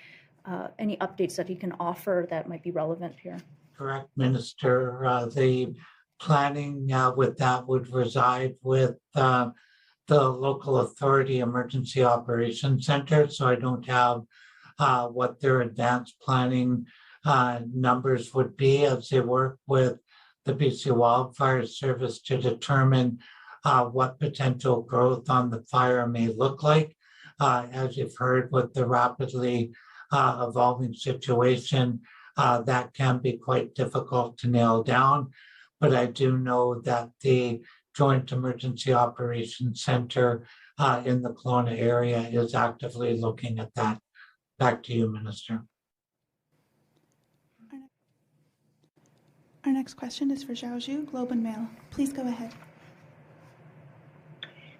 updates that he can offer that might be relevant here. Correct, Minister. The planning with that would reside with the local authority emergency operations center. So I don't have what their advanced planning numbers would be as they work with the BC Wildfire Service to determine what potential growth on the fire may look like. As you've heard with the rapidly evolving situation, that can be quite difficult to nail down. But I do know that the Joint Emergency Operations Center in the Kelowna area is actively looking at that. Back to you, Minister. Our next question is for Zhao Zhu, Globe and Mail. Please go ahead.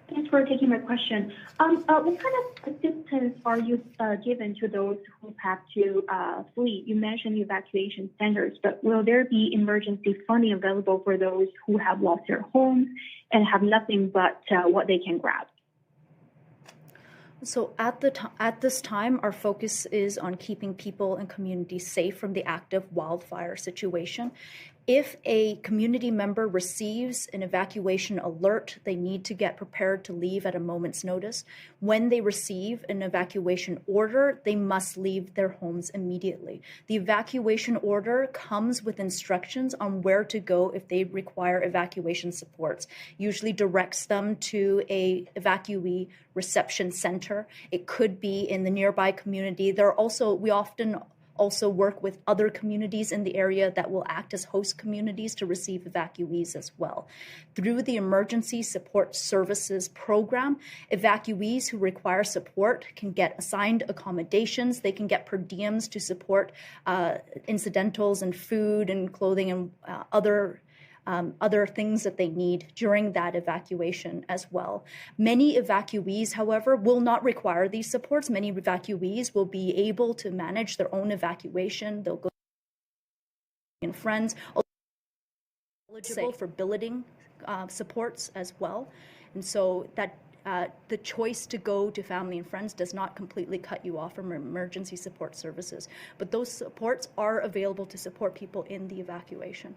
Thanks for taking my question. What kind of assistance are you given to those who have to flee? You mentioned evacuation centers, but will there be emergency funding available for those who have lost their homes and have nothing but what they can grab? So at this time, our focus is on keeping people and communities safe from the active wildfire situation. If a community member receives an evacuation alert, they need to get prepared to leave at a moment's notice. When they receive an evacuation order, they must leave their homes immediately. The evacuation order comes with instructions on where to go if they require evacuation supports, usually directs them to a evacuee reception center. It could be in the nearby community. We often also work with other communities in the area that will act as host communities to receive evacuees as well. Through the Emergency Support Services Program, evacuees who require support can get assigned accommodations. They can get per diems to support incidentals and food and clothing and other things that they need during that evacuation as well. Many evacuees, however, will not require these supports. Many evacuees will be able to manage their own evacuation. They'll go and friends, eligible for billeting supports as well. And so that the choice to go to family and friends does not completely cut you off from emergency support services. But those supports are available to support people in the evacuation.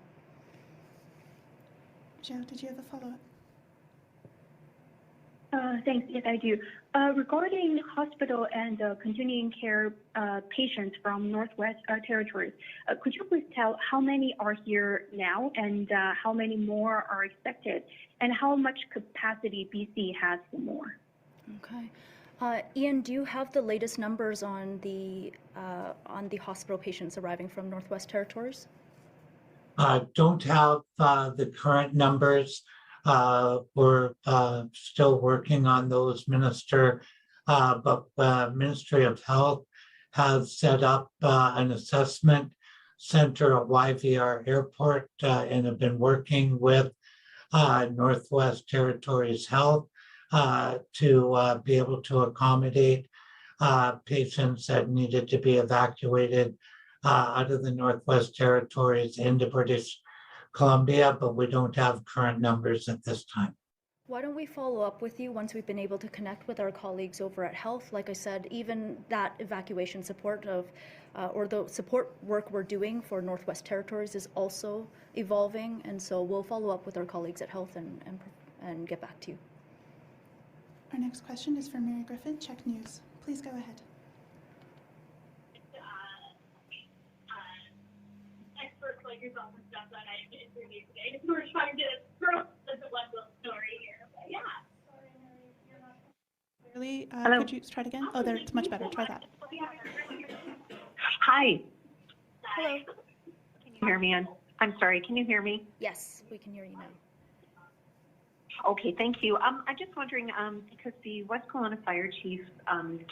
Zhao, did you have a follow-up? Thanks. Yes, I do. Regarding hospital and continuing care patients from Northwest Territories, could you please tell how many are here now and how many more are expected, and how much capacity BC has for more? Okay. Ian, do you have the latest numbers on the hospital patients arriving from Northwest Territories? Don't have the current numbers. We're still working on those, Minister, but the Ministry of Health has set up an assessment center at YVR Airport and have been working with Northwest Territories Health to be able to accommodate patients that needed to be evacuated out of the Northwest Territories into British Columbia, but we don't have current numbers at this time. Why don't we follow up with you once we've been able to connect with our colleagues over at Health? Like I said, even that evacuation support or the support work we're doing for Northwest Territories is also evolving, and so we'll follow up with our colleagues at Health and get back to you. Our next question is for Mary Griffin, Check News. Please go ahead. Experts like yourself and stuff that I interviewed today. We're trying to throw the Blood story here, but yeah. Sorry, Mary, you're not Really, Hello. could you try it again? Oh, there, it's much better. Try that. Hi. Hello. Can you hear me? I'm sorry. Can you hear me? Yes, we can hear you now. Okay, thank you. I'm just wondering, because the West Kelowna Fire Chief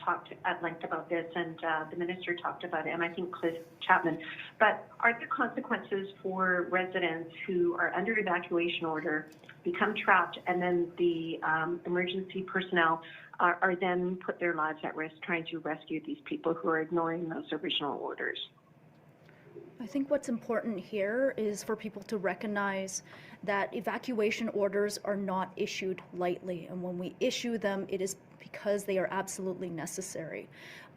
talked at length about this, and the Minister talked about it, and I think Cliff Chapman, but are there consequences for residents who are under evacuation order, become trapped, and then the emergency personnel are then put their lives at risk trying to rescue these people who are ignoring those original orders? I think what's important here is for people to recognize that evacuation orders are not issued lightly. And when we issue them, it is because they are absolutely necessary.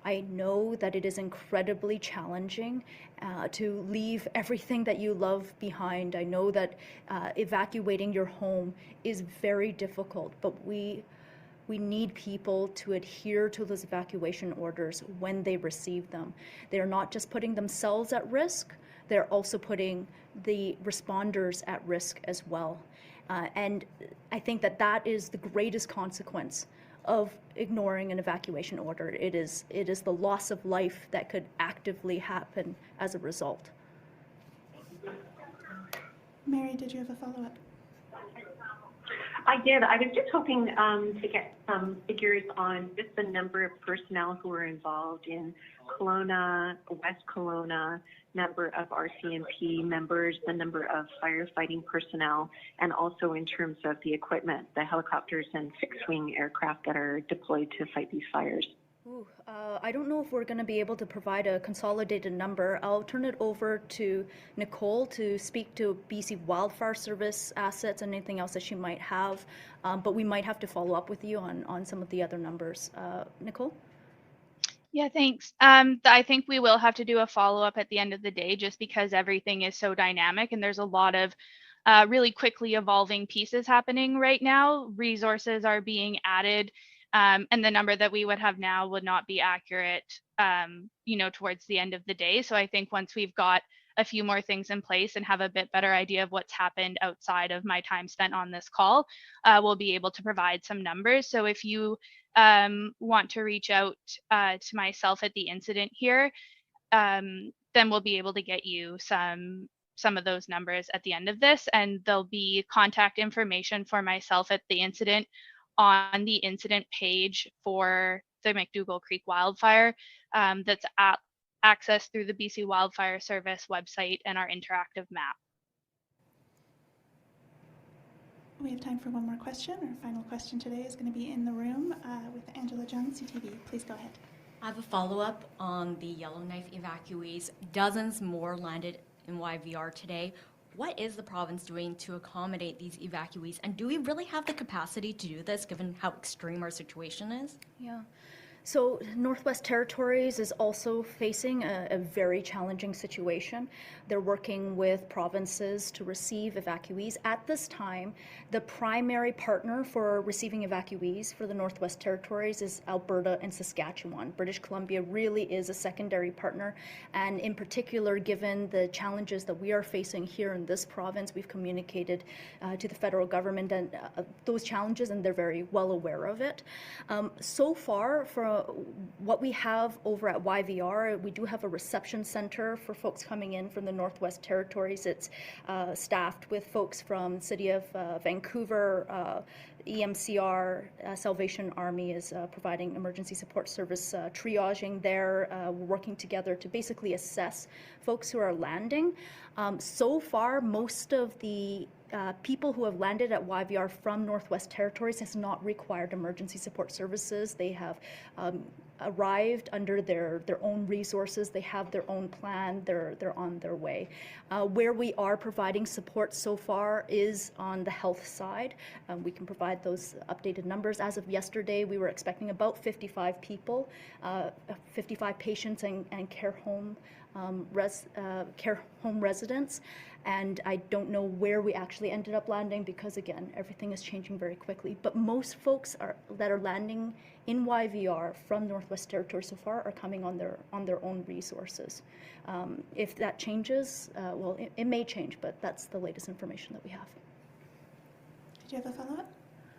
I know that it is incredibly challenging to leave everything that you love behind. I know that evacuating your home is very difficult, but we need people to adhere to those evacuation orders when they receive them. They're not just putting themselves at risk, they're also putting the responders at risk as well. And I think that that is the greatest consequence of ignoring an evacuation order. It is the loss of life that could actively happen as a result. Mary, did you have a follow-up? I did. I was just hoping to get some figures on just the number of personnel who are involved in Kelowna, West Kelowna, number of RCMP members, the number of firefighting personnel, and also in terms of the equipment, the helicopters and fixed-wing aircraft that are deployed to fight these fires. Ooh, I don't know if we're going to be able to provide a consolidated number. I'll turn it over to Nicole to speak to BC Wildfire Service assets and anything else that she might have, but we might have to follow up with you on some of the other numbers. Nicole? Yeah, thanks. I think we will have to do a follow-up at the end of the day just because everything is so dynamic and there's a lot of really quickly evolving pieces happening right now. Resources are being added. And the number that we would have now would not be accurate, towards the end of the day. So I think once we've got a few more things in place and have a bit better idea of what's happened outside of my time spent on this call, we'll be able to provide some numbers. So if you want to reach out to myself at the incident here, then we'll be able to get you some of those numbers at the end of this, and there'll be contact information for myself at the incident on the incident page for the McDougall Creek wildfire that's accessed through the BC Wildfire Service website and our interactive map. We have time for one more question. Our final question today is going to be in the room with Angela Jones, CTV. Please go ahead. I have a follow-up on the Yellowknife evacuees. Dozens more landed in YVR today. What is the province doing to accommodate these evacuees? And do we really have the capacity to do this given how extreme our situation is? Yeah. So Northwest Territories is also facing a very challenging situation. They're working with provinces to receive evacuees. At this time, the primary partner for receiving evacuees for the Northwest Territories is Alberta and Saskatchewan. British Columbia really is a secondary partner, and in particular, given the challenges that we are facing here in this province, we've communicated to the federal government and those challenges, and they're very well aware of it. So far, for what we have over at YVR, we do have a reception center for folks coming in from the Northwest Territories. It's staffed with folks from the City of Vancouver, EMCR, Salvation Army is providing emergency support service triaging there. We're working together to basically assess folks who are landing. So far, most of the people who have landed at YVR from Northwest Territories has not required emergency support services. They have arrived under their own resources. They have their own plan. They're on their way. Where we are providing support so far is on the health side. We can provide those updated numbers. As of yesterday, we were expecting about 55 people, 55 patients and care home residents, and I don't know where we actually ended up landing because, again, everything is changing very quickly. But most folks that are landing in YVR from Northwest Territories so far are coming on their own resources. If that changes, well, it may change, but that's the latest information that we have. Did you have a follow-up?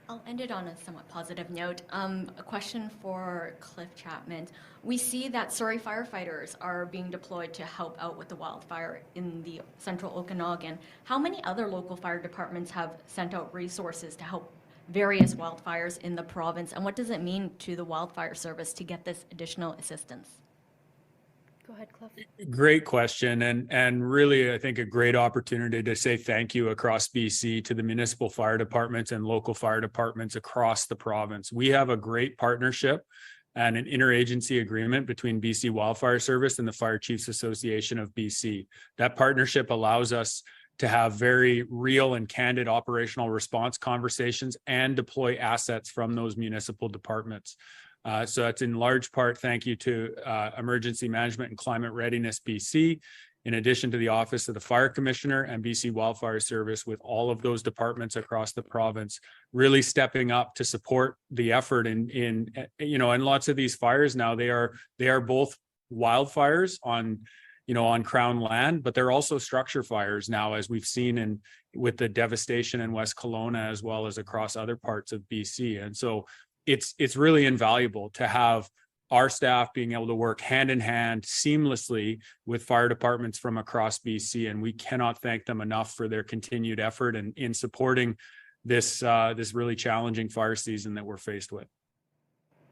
I'll end it on a somewhat positive note. A question for Cliff Chapman. We see that Surrey firefighters are being deployed to help out with the wildfire in the central Okanagan. How many other local fire departments have sent out resources to help various wildfires in the province? And what does it mean to the wildfire service to get this additional assistance? Go ahead, Cliff. Great question. And really, I think a great opportunity to say thank you across BC to the municipal fire departments and local fire departments across the province. We have a great partnership and an interagency agreement between BC Wildfire Service and the Fire Chiefs Association of BC. That partnership allows us to have very real and candid operational response conversations and deploy assets from those municipal departments. So that's in large part thank you to Emergency Management and Climate Readiness BC, in addition to the Office of the Fire Commissioner and BC Wildfire Service, with all of those departments across the province really stepping up to support the effort in lots of these fires now. They are both wildfires on Crown land, but they're also structure fires now, as we've seen with the devastation in West Kelowna as well as across other parts of BC. And so it's really invaluable to have our staff being able to work hand in hand seamlessly with fire departments from across BC. And we cannot thank them enough for their continued effort in supporting this really challenging fire season that we're faced with.